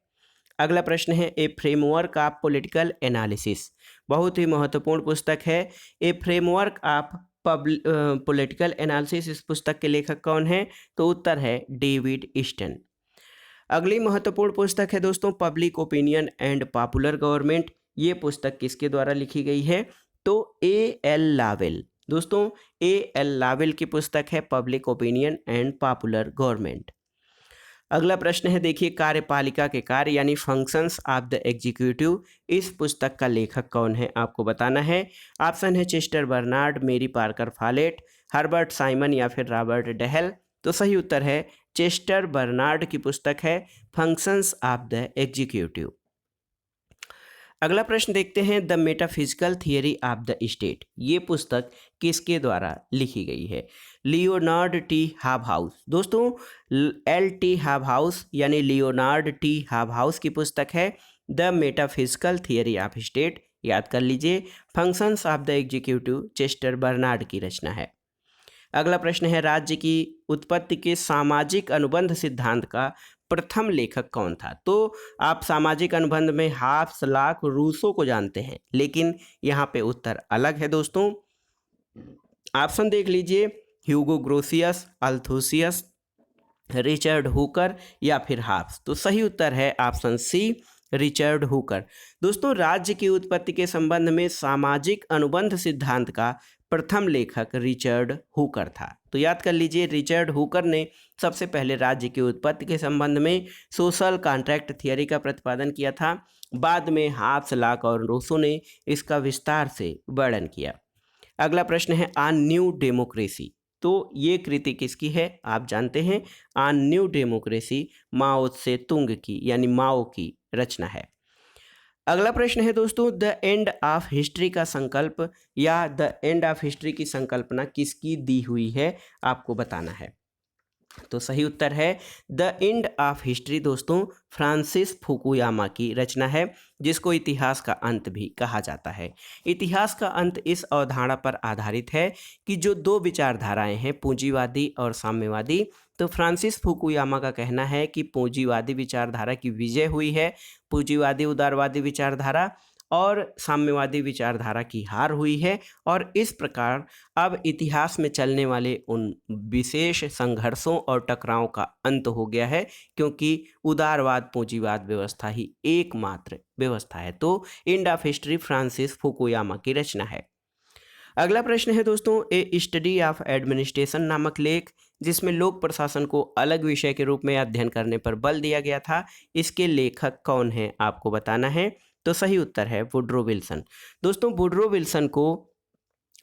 [SPEAKER 1] अगला प्रश्न है ए फ्रेमवर्क ऑफ पॉलिटिकल एनालिसिस, बहुत ही महत्वपूर्ण पुस्तक है। ए फ्रेमवर्क ऑफ पॉलिटिकल एनालिसिस, इस पुस्तक के लेखक कौन है? तो उत्तर है डेविड ईस्टन। अगली महत्वपूर्ण पुस्तक है दोस्तों public opinion and popular government, ये पुस्तक किसके द्वारा लिखी गई है? तो A.L. लावेल। दोस्तों A.L. लावेल की पुस्तक है public opinion and popular government. अगला प्रश्न है देखिए कार्यपालिका के कार्य यानी फंक्शंस ऑफ द एग्जीक्यूटिव, इस पुस्तक का लेखक कौन है, आपको बताना है। ऑप्शन है चेस्टर बर्नार्ड, मेरी पार्कर फॉलेट, हर्बर्ट साइमन या फिर रॉबर्ट डेहल। तो सही उत्तर है चेस्टर बर्नार्ड की पुस्तक है फंक्शंस ऑफ द एग्जीक्यूटिव। अगला प्रश्न देखते हैं the metaphysical theory of the state, ये पुस्तक किसके द्वारा लिखी गई है? Leonard T Hobhouse. दोस्तों L.T. हॉबहाउस यानी लियोनार्ड टी हॉबहाउस की पुस्तक है the metaphysical theory of state, याद कर लीजिए। Functions of the executive Chester Barnard की रचना है। अगला प्रश्न है राज्य की उत्पत्ति के सामाजिक अनुबंध सिद्धांत का प्रथम लेखक कौन था? तो आप सामाजिक अनुबंध में हाब्स, लॉक, रूसो को जानते हैं, लेकिन यहाँ पे उत्तर अलग है दोस्तों। ऑप्शन देख लीजिए ह्यूगो ग्रोसियस, अल्थुसियस, रिचर्ड हुकर या फिर हाब्स। तो सही उत्तर है ऑप्शन सी रिचर्ड हुकर। दोस्तों राज्य की उत्पत्ति के संबंध में सामाजिक अनुबंध सिद्धांत का प्रथम लेखक रिचर्ड हुकर था। तो याद कर लीजिए रिचर्ड हुकर ने सबसे पहले राज्य की उत्पत्ति के संबंध में सोशल कॉन्ट्रैक्ट थियरी का प्रतिपादन किया था। बाद में हाब्स, लॉक और रूसो ने इसका विस्तार से वर्णन किया। अगला प्रश्न है ऑन न्यू डेमोक्रेसी, तो ये कृति किसकी है? आप जानते हैं ऑन न्यू डेमोक्रेसी माओ त्से तुंग की यानी माओ की रचना है। अगला प्रश्न है दोस्तों, द एंड ऑफ हिस्ट्री का संकल्प या द एंड ऑफ हिस्ट्री की संकल्पना किसकी दी हुई है, आपको बताना है। तो सही उत्तर है द एंड ऑफ हिस्ट्री दोस्तों फ्रांसिस फुकुयामा की रचना है, जिसको इतिहास का अंत भी कहा जाता है। इतिहास का अंत इस अवधारणा पर आधारित है कि जो दो विचारधाराएं हैं, पूंजीवादी और साम्यवादी, तो फ्रांसिस फुकुयामा का कहना है कि पूंजीवादी विचारधारा की विजय हुई है, पूंजीवादी उदारवादी विचारधारा और साम्यवादी विचारधारा की हार हुई है, और इस प्रकार अब इतिहास में चलने वाले उन विशेष संघर्षों और टकरावों का अंत हो गया है, क्योंकि उदारवाद पूंजीवाद व्यवस्था ही एकमात्र व्यवस्था है। तो end of history Francis Fukuyama की रचना है। अगला प्रश्न है दोस्तों, ए स्टडी ऑफ एडमिनिस्ट्रेशन नामक लेख, जिसमें लोक प्रशासन को अलग विषय के रूप में अध्ययन करने पर बल दिया गया था, इसके लेखक कौन हैं, आपको बताना है। तो सही उत्तर है वुड्रो विल्सन। दोस्तों वुड्रो विल्सन को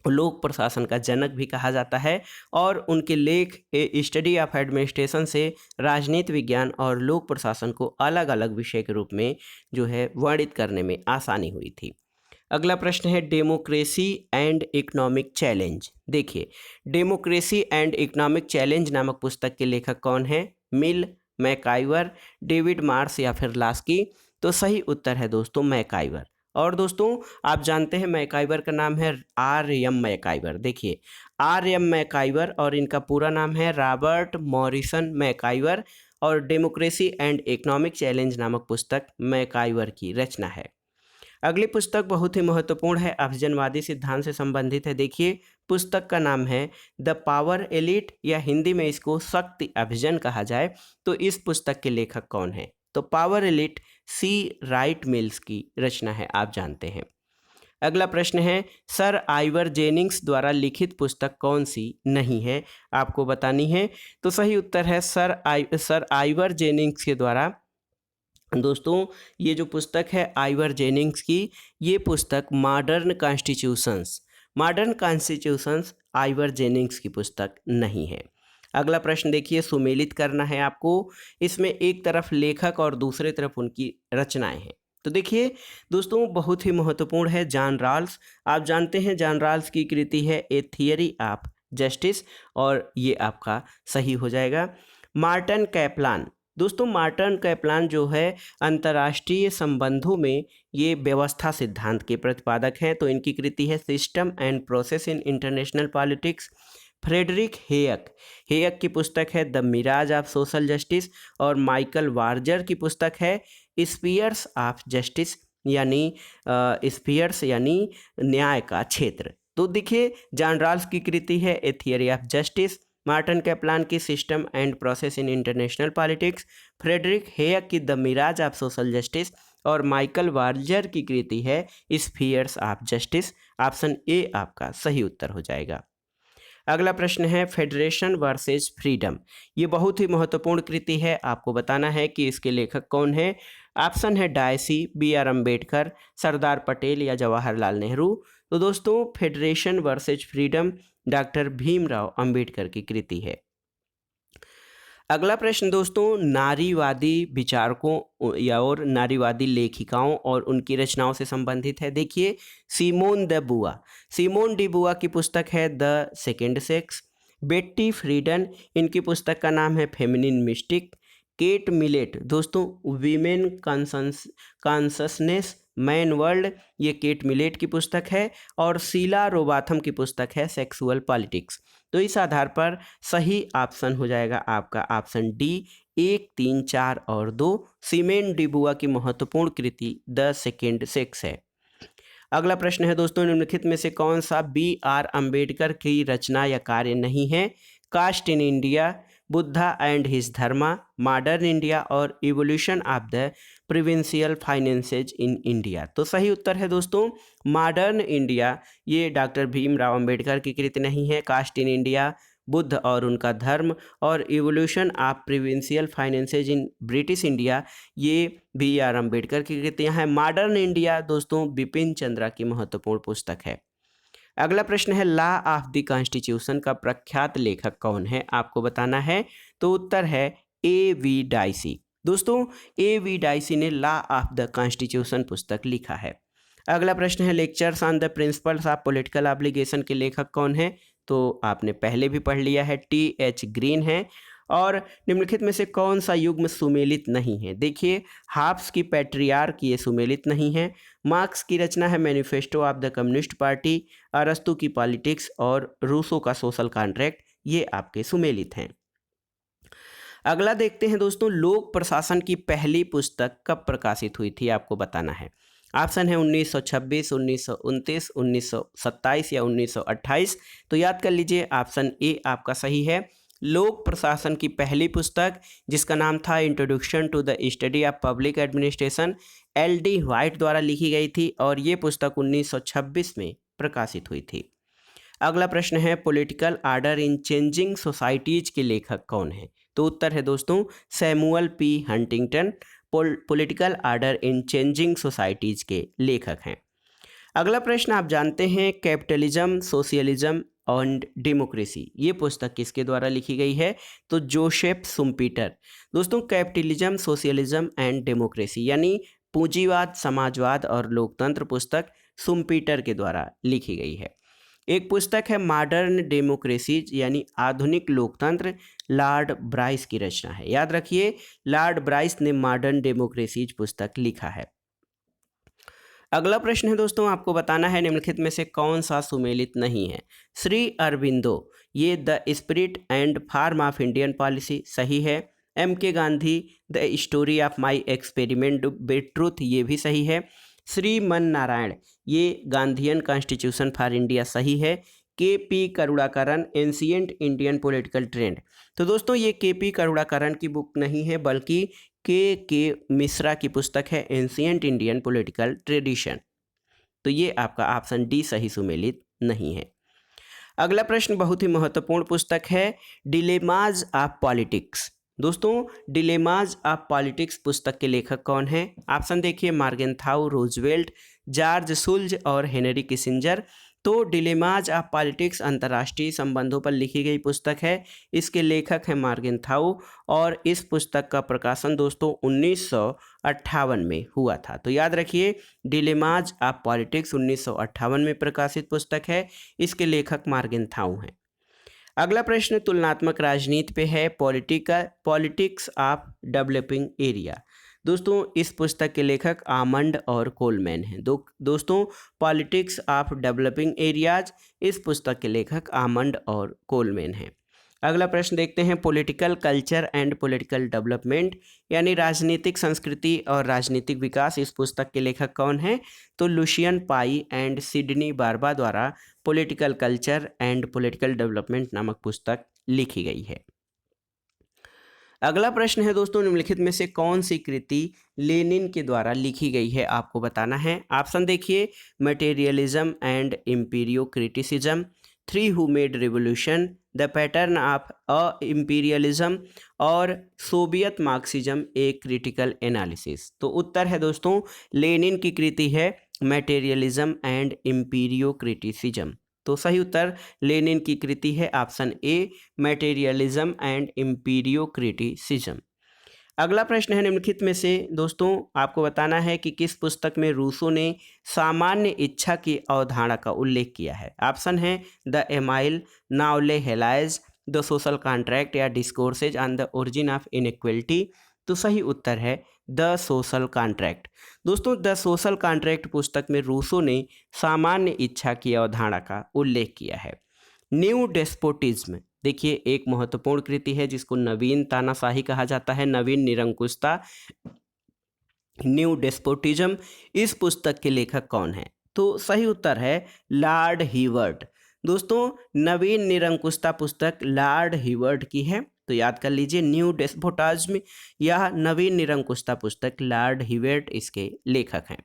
[SPEAKER 1] लोक प्रशासन का जनक भी कहा जाता है, और उनके लेख ए स्टडी ऑफ एडमिनिस्ट्रेशन से राजनीति विज्ञान और लोक प्रशासन को अलग अलग विषय के रूप में जो है वर्णित करने में आसानी हुई थी। अगला प्रश्न है डेमोक्रेसी एंड इकोनॉमिक चैलेंज। देखिए, डेमोक्रेसी एंड इकोनॉमिक चैलेंज नामक पुस्तक के लेखक कौन है, मिल, मैकाइवर, डेविड मार्स या फिर लास्की। तो सही उत्तर है दोस्तों मैकाइवर। और दोस्तों आप जानते हैं मैकाइवर का नाम है R.M. मैकाइवर। देखिए R.M. मैकाइवर और इनका पूरा नाम है रॉबर्ट मॉरिसन मैकाइवर, और डेमोक्रेसी एंड इकोनॉमिक चैलेंज नामक पुस्तक मैकाइवर की रचना है। अगली पुस्तक बहुत ही महत्वपूर्ण है, अभिजनवादी सिद्धांत से संबंधित है। देखिए पुस्तक का नाम है द पावर एलिट, या हिंदी में इसको शक्ति अभिजन कहा जाए। तो इस पुस्तक के लेखक कौन है, तो पावर एलिट सी राइट मिल्स की रचना है, आप जानते हैं। अगला प्रश्न है, सर आइवर जेनिंग्स द्वारा लिखित पुस्तक कौन सी नहीं है, आपको बतानी है। तो सही उत्तर है सर आइवर जेनिंग्स के द्वारा दोस्तों ये जो पुस्तक है आइवर जेनिंग्स की, ये पुस्तक मॉडर्न कॉन्स्टिट्यूशंस आइवर जेनिंग्स की पुस्तक नहीं है। अगला प्रश्न देखिए, सुमेलित करना है आपको, इसमें एक तरफ लेखक और दूसरे तरफ उनकी रचनाएं हैं। तो देखिए दोस्तों बहुत ही महत्वपूर्ण है जॉन रॉल्स। आप जानते हैं जॉन रॉल्स की कृति है ए थियरी ऑफ जस्टिस, और ये आपका सही हो जाएगा। मार्टिन कैप्लान, दोस्तों मार्टिन कैप्लान जो है अंतर्राष्ट्रीय संबंधों में ये व्यवस्था सिद्धांत के प्रतिपादक हैं। तो इनकी कृति है system and process in international politics. Friedrich Hayek की पुस्तक है the mirage of social justice, और माइकल वार्जर की पुस्तक है स्पीयर्स ऑफ जस्टिस, यानी स्पीयर्स यानी न्याय का क्षेत्र। तो देखिए जॉन रॉल्स की कृति है a theory of justice, Martin Kaplan की system and process in international politics, Friedrich Hayek की the mirage of social justice, और माइकल वार्जर की कृति है spheres of justice. Option A आपका सही उत्तर हो जाएगा। अगला प्रश्न है फेडरेशन वर्सेस फ्रीडम, ये बहुत ही महत्वपूर्ण कृति है, आपको बताना है कि इसके लेखक कौन है। ऑप्शन है डायसी, B.R. अम्बेडकर, सरदार पटेल या जवाहरलाल नेहरू। तो दोस्तों federation versus freedom doctor Bhimrao Ambedkar की कृति है। अगला प्रश्न दोस्तों नारीवादी विचारकों या और नारीवादी लेखिकाओं और उनकी रचनाओं से संबंधित है। देखिए सिमोन डी बुआ की पुस्तक है द सेकेंड सेक्स। बेट्टी फ्रीडन, इनकी पुस्तक का नाम है फेमिनिन मिस्टिक। केट मिलेट दोस्तों वीमेन कॉन्शसनेस मैन वर्ल्ड, ये केट मिलेट की पुस्तक है। और शीला रोबाथम की पुस्तक है सेक्सुअल पॉलिटिक्स। तो इस आधार पर सही ऑप्शन हो जाएगा आपका ऑप्शन डी 1, 3, 4 और 2। सिमोन डी बुआ की महत्वपूर्ण कृति द सेकेंड सेक्स है। अगला प्रश्न है दोस्तों निम्नलिखित में से कौन सा B.R. अम्बेडकर की रचना या कार्य नहीं है। Caste in India, Buddha and his Dhamma, modern India और evolution of the provincial finances in India. तो सही उत्तर है दोस्तों मॉडर्न इंडिया, ये डॉक्टर भीमराव अंबेडकर की कृति नहीं है। कास्ट इन इंडिया, बुद्ध और उनका धर्म, और evolution of provincial finances in British India, ये B.R. अम्बेडकर की कृतियाँ हैं। मॉडर्न इंडिया दोस्तों बिपिन चंद्रा की महत्वपूर्ण पुस्तक है। अगला प्रश्न है लॉ ऑफ द कॉन्स्टिट्यूशन का प्रख्यात लेखक कौन है, आपको बताना है। तो उत्तर है A.V. डाइसी। दोस्तों A.V. डाइसी ने लॉ ऑफ द कॉन्स्टिट्यूशन पुस्तक लिखा है। अगला प्रश्न है lectures on the principles of political obligation के लेखक कौन है? तो आपने पहले भी पढ़ लिया है, T.H. ग्रीन है। और निम्नलिखित में से कौन सा युग्म सुमेलित नहीं है? देखिए, हाब्स की पैट्रियार्क ये सुमेलित नहीं है। मार्क्स की रचना है manifesto of the communist party, अरस्तु की पॉलिटिक्स और रूसो का सोशल कॉन्ट्रैक्ट, ये आपके सुमेलित हैं। अगला देखते हैं दोस्तों, लोक प्रशासन की पहली पुस्तक कब प्रकाशित हुई थी? आपको बताना है। ऑप्शन है 1926, 1929, 1927 या 1928। तो याद कर लीजिए, ऑप्शन ए आपका सही है। लोक प्रशासन की पहली पुस्तक, जिसका नाम था introduction to the study of public administration, L.D. White द्वारा लिखी गई थी और ये पुस्तक 1926 में प्रकाशित हुई थी। अगला प्रश्न है पॉलिटिकल आर्डर इन चेंजिंग सोसाइटीज के लेखक कौन है? तो उत्तर है दोस्तों Samuel P. Huntington political order इन चेंजिंग सोसाइटीज के लेखक हैं। अगला प्रश्न आप जानते हैं कैपिटलिज्म, सोशलिज्म एंड डेमोक्रेसी, ये पुस्तक किसके द्वारा लिखी गई है? तो जोसेफ शुम्पीटर। दोस्तों कैपिटलिज्म, सोशलिज्म एंड डेमोक्रेसी यानी पूंजीवाद, समाजवाद और लोकतंत्र पुस्तक शुम्पीटर के द्वारा लिखी गई है। एक पुस्तक है मॉडर्न डेमोक्रेसीज यानी आधुनिक लोकतंत्र, लॉर्ड ब्राइस की रचना है। याद रखिए, लॉर्ड ब्राइस ने मॉडर्न डेमोक्रेसीज पुस्तक लिखा है। अगला प्रश्न है दोस्तों, आपको बताना है निम्नलिखित में से कौन सा सुमेलित नहीं है? श्री अरबिंदो, ये the spirit and form of Indian policy, सही है। M.K. Gandhi, the story of my experiment with truth, ये भी सही है। श्रीमन नारायण, ये गांधीयन कॉन्स्टिट्यूशन फॉर इंडिया, सही है। K.P. Karunakaran, ancient Indian political trend. तो दोस्तों ये K.P. करुणाकरन की बुक नहीं है, बल्कि K. मिश्रा की पुस्तक है एंशिएंट इंडियन पॉलिटिकल ट्रेडिशन। तो ये आपका ऑप्शन डी सही सुमेलित नहीं है। अगला प्रश्न बहुत ही महत्वपूर्ण पुस्तक है डिलेमाज ऑफ पॉलिटिक्स। दोस्तों डिलेमाज ऑफ पॉलिटिक्स पुस्तक के लेखक कौन हैं? ऑप्शन देखिए, मार्गेनथाउ, रूजवेल्ट, जॉर्ज सुल्ज और हेनरी किसिंजर। तो डिलेमाज ऑफ पॉलिटिक्स अंतर्राष्ट्रीय संबंधों पर लिखी गई पुस्तक है। इसके लेखक हैं मार्गेनथाउ और इस पुस्तक का प्रकाशन दोस्तों 1958 में हुआ था। तो याद रखिए, डिलेमाज ऑफ पॉलिटिक्स 1958 में प्रकाशित पुस्तक है। इसके लेखक मार्गेनथाउ हैं। अगला प्रश्न तुलनात्मक राजनीति पे है, पॉलिटिक्स ऑफ डेवलपिंग एरिया। दोस्तों इस पुस्तक के लेखक आमंड और कोलमैन हैं। दोस्तों पॉलिटिक्स ऑफ डेवलपिंग एरियाज, इस पुस्तक के लेखक आमंड और कोलमैन हैं। अगला प्रश्न देखते हैं political culture and political development यानी राजनीतिक संस्कृति और राजनीतिक विकास, इस पुस्तक के लेखक कौन हैं? तो लुशियन पाई एंड सिडनी बार्बा द्वारा political culture and political development नामक पुस्तक लिखी गई है। अगला प्रश्न है दोस्तों, निम्नलिखित में से कौन सी कृति लेनिन के द्वारा लिखी गई है? आपको बताना है। ऑप्शन देखिए, materialism and empirio criticism, three who made revolution, the pattern of a imperialism और Soviet Marxism a critical analysis. तो उत्तर है दोस्तों लेनिन की कृति है मटेरियलिज्म एंड इम्पीरियो क्रिटिसिज्म। तो सही उत्तर लेनिन की कृति है option A, materialism and empirio criticism. अगला प्रश्न है निम्नलिखित में से दोस्तों आपको बताना है कि किस पुस्तक में रूसो ने सामान्य इच्छा की अवधारणा का उल्लेख किया है? ऑप्शन है the Emile, Nouvelle Heloise, the social contract या discourses on the origin of inequality. तो सही उत्तर है द सोशल कॉन्ट्रैक्ट। दोस्तों द सोशल कॉन्ट्रैक्ट पुस्तक में रूसो ने सामान्य इच्छा की अवधारणा का उल्लेख किया है। न्यू डेस्पोटिज्म, देखिए एक महत्वपूर्ण कृति है जिसको नवीन तानाशाही कहा जाता है, नवीन निरंकुशता, न्यू डेस्पोटिज्म, इस पुस्तक के लेखक कौन है? तो सही उत्तर है लॉर्ड हीवर्ड। दोस्तों नवीन निरंकुशता पुस्तक लॉर्ड हीवर्ड की है। तो याद कर लीजिए, न्यू डेस्पोटिज्म या नवीन निरंकुशता पुस्तक लॉर्ड हीवर्ड इसके लेखक हैं।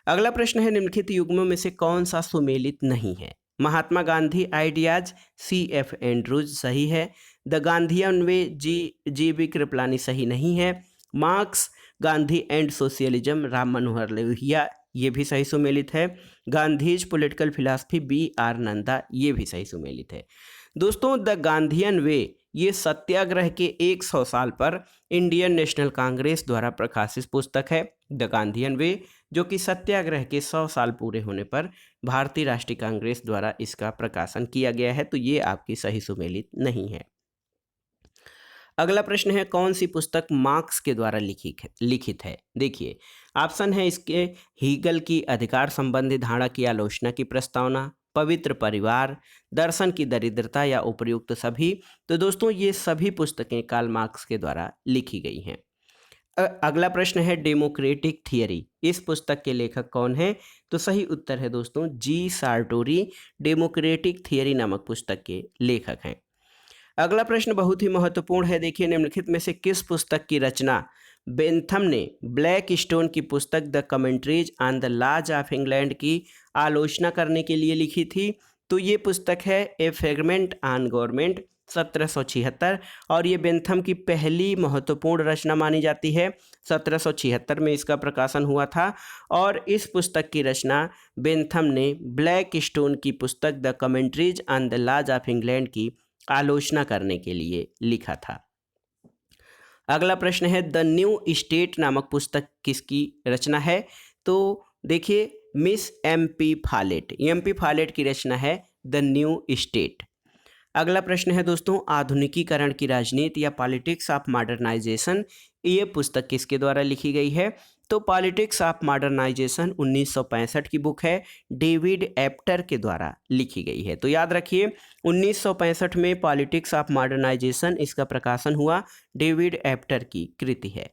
[SPEAKER 1] अगला प्रश्न है निम्नलिखित युग्मों में से कौन सा सुमेलित नहीं है? Mahatma Gandhi ideas, C.F. Andrews, सही है। The Gandhian way, J B. Kripalani, सही नहीं है। Marx, Gandhi and socialism, Ram Manohar Lohia, ये भी सही सुमेलित है। Gandhi's political philosophy, B.R. Nanda, ये भी सही सुमेलित है। दोस्तों द गांधीयन वे ये सत्याग्रह के 100 साल पर इंडियन नेशनल कांग्रेस द्वारा प्रकाशित पुस्तक है। द गांधीयन वे जो कि सत्याग्रह के 100 साल पूरे होने पर भारतीय राष्ट्रीय कांग्रेस द्वारा इसका प्रकाशन किया गया है, तो ये आपकी सही सुमेलित नहीं है। अगला प्रश्न है, कौन सी पुस्तक मार्क्स के द्वारा लिखित है? देखिए ऑप्शन है इसके, हीगल की अधिकार संबंधी धारणा की आलोचना की प्रस्तावना, पवित्र परिवार, दर्शन की दरिद्रता या उपयुक्त सभी। तो दोस्तों ये सभी पुस्तकें कार्ल मार्क्स के द्वारा लिखी गई हैं। अगला प्रश्न है, डेमोक्रेटिक थियरी इस पुस्तक के लेखक कौन है? तो सही उत्तर है दोस्तों जी सार्टोरी डेमोक्रेटिक थियरी नामक पुस्तक के लेखक हैं। अगला प्रश्न बहुत ही महत्वपूर्ण है। देखिए निम्नलिखित में से किस पुस्तक की रचना बेंथम ने ब्लैक स्टोन की पुस्तक the commentaries on the laws of England की आलोचना करने के लिए लिखी थी? तो ये पुस्तक है ए फ्रेगमेंट ऑन गवर्नमेंट 1776 और ये बेंथम की पहली महत्वपूर्ण रचना मानी जाती है। 1776 में इसका प्रकाशन हुआ था और इस पुस्तक की रचना बेंथम ने ब्लैक स्टोन की पुस्तक the commentaries on the laws of England की आलोचना करने के लिए लिखा था। अगला प्रश्न है, द न्यू स्टेट नामक पुस्तक किसकी रचना है? तो देखिए मिस एम.पी. फॉलेट की रचना है द न्यू स्टेट। अगला प्रश्न है दोस्तों, आधुनिकीकरण की राजनीति या पॉलिटिक्स ऑफ मॉडर्नाइजेशन ये पुस्तक किसके द्वारा लिखी गई है? तो पॉलिटिक्स ऑफ मॉडर्नाइजेशन 1965 की बुक है, डेविड एप्टर के द्वारा लिखी गई है। तो याद रखिए 1965 में पॉलिटिक्स ऑफ मॉडर्नाइजेशन इसका प्रकाशन हुआ, डेविड एप्टर की कृति है।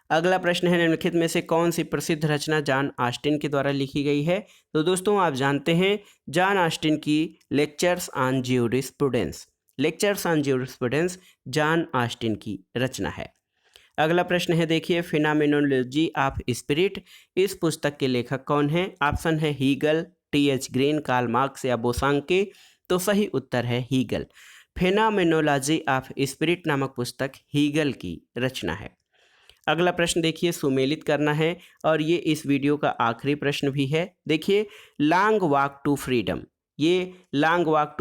[SPEAKER 1] अगला प्रश्न है, निम्नलिखित में से कौन सी प्रसिद्ध रचना जॉन ऑस्टिन के द्वारा लिखी गई है? तो दोस्तों आप जानते हैं जॉन ऑस्टिन की lectures on jurisprudence John Austin की रचना है। अगला प्रश्न है, देखिए फिनोमेनोलॉजी ऑफ स्पिरिट इस पुस्तक के लेखक कौन हैं? ऑप्शन है Hegel, TH. Green, Karl Marx या बोसांके। तो सही उत्तर है हीगल। फिनोमेनोलॉजी ऑफ स्पिरिट नामक पुस्तक हीगल की रचना है। अगला प्रश्न देखिए सुमेलित करना है और ये इस वीडियो का आखिरी प्रश्न भी है। देखिए लॉन्ग वॉक टू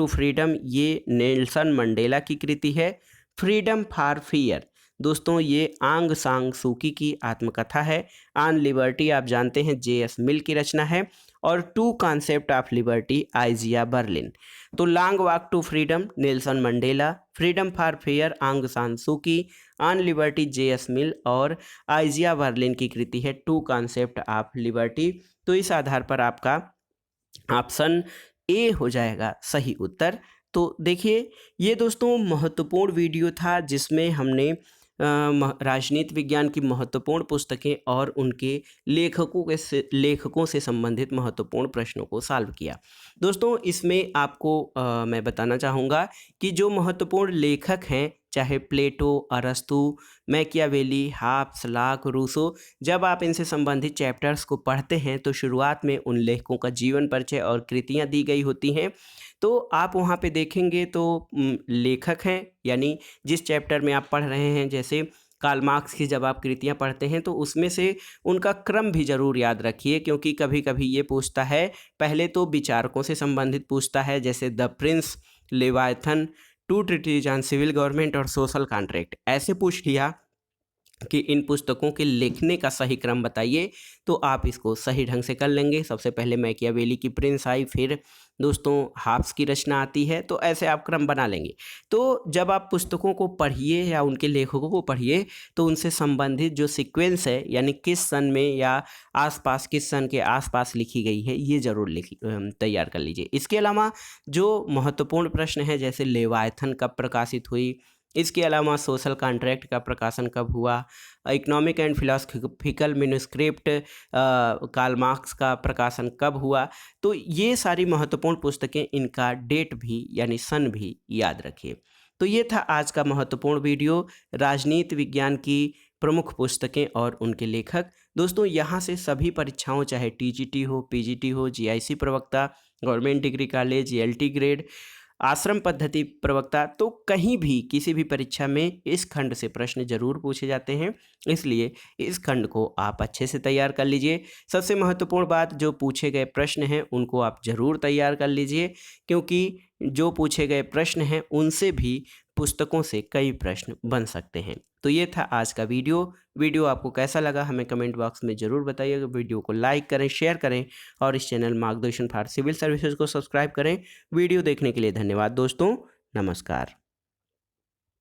[SPEAKER 1] फ्रीडम ये नेल्सन मंडेला की कृति है। फ्रीडम फॉर फियर दोस्तों ये आंग सांग सूकी की आत्मकथा है। ऑन लिबर्टी आप जानते हैं जे.एस. मिल की रचना है और to concept of liberty आइजिया Berlin. तो long walk to freedom Nelson Mandela, freedom for fair आंग सान सूकी, ऑन लिबर्टी जे.एस. मिल और आइजिया बर्लिन की कृति है टू कॉन्सेप्ट ऑफ लिबर्टी। तो इस आधार पर आपका ऑप्शन ए हो जाएगा सही उत्तर। तो देखिए ये दोस्तों महत्वपूर्ण वीडियो था जिसमें हमने राजनीति विज्ञान की महत्वपूर्ण पुस्तकें और उनके लेखकों से संबंधित महत्वपूर्ण प्रश्नों को सॉल्व किया। दोस्तों इसमें आपको मैं बताना चाहूँगा कि जो महत्वपूर्ण लेखक हैं चाहे प्लेटो, अरस्तु, मैकियावेली, हॉब्स, लॉक, रूसो, जब आप इनसे संबंधित चैप्टर्स को पढ़ते हैं तो शुरुआत में उन लेखकों का जीवन परिचय और कृतियाँ दी गई होती हैं। तो आप वहाँ पे देखेंगे तो लेखक हैं यानी जिस चैप्टर में आप पढ़ रहे हैं, जैसे कार्ल मार्क्स की जब आप कृतियाँ पढ़ते हैं तो उसमें से उनका क्रम भी ज़रूर याद रखिए, क्योंकि कभी कभी ये पूछता है पहले तो विचारकों से संबंधित पूछता है, जैसे the prince, Leviathan, two treatise on civil government और सोशल कॉन्ट्रैक्ट ऐसे पूछ लिया कि इन पुस्तकों के लिखने का सही क्रम बताइए, तो आप इसको सही ढंग से कर लेंगे। सबसे पहले मैकियावेली की प्रिंस आई, फिर दोस्तों हॉब्स की रचना आती है, तो ऐसे आप क्रम बना लेंगे। तो जब आप पुस्तकों को पढ़िए या उनके लेखकों को पढ़िए तो उनसे संबंधित जो सीक्वेंस है यानी किस सन में या आसपास किस सन के आसपास लिखी गई है ये ज़रूर तैयार कर लीजिए। इसके अलावा जो महत्वपूर्ण प्रश्न है जैसे लेवायथन कब प्रकाशित हुई, इसके अलावा सोशल कॉन्ट्रैक्ट का प्रकाशन कब हुआ, economic and philosophical manuscript Karl Marx का प्रकाशन कब हुआ, तो ये सारी महत्वपूर्ण पुस्तकें इनका डेट भी यानी सन भी याद रखिए। तो ये था आज का महत्वपूर्ण वीडियो, राजनीति विज्ञान की प्रमुख पुस्तकें और उनके लेखक। दोस्तों यहाँ से सभी परीक्षाओं चाहे टीजीटी हो, पीजीटी हो, जीआईसी प्रवक्ता, government degree college, LT grade, आश्रम पद्धति प्रवक्ता, तो कहीं भी किसी भी परीक्षा में इस खंड से प्रश्न जरूर पूछे जाते हैं, इसलिए इस खंड को आप अच्छे से तैयार कर लीजिए। सबसे महत्वपूर्ण बात, जो पूछे गए प्रश्न हैं उनको आप जरूर तैयार कर लीजिए, क्योंकि जो पूछे गए प्रश्न हैं उनसे भी पुस्तकों से कई प्रश्न बन सकते हैं। तो ये था आज का वीडियो आपको कैसा लगा हमें कमेंट बॉक्स में ज़रूर बताइएगा। वीडियो को लाइक करें, शेयर करें और इस चैनल मार्गदर्शन फॉर सिविल सर्विसेज को सब्सक्राइब करें। वीडियो देखने के लिए धन्यवाद दोस्तों, नमस्कार।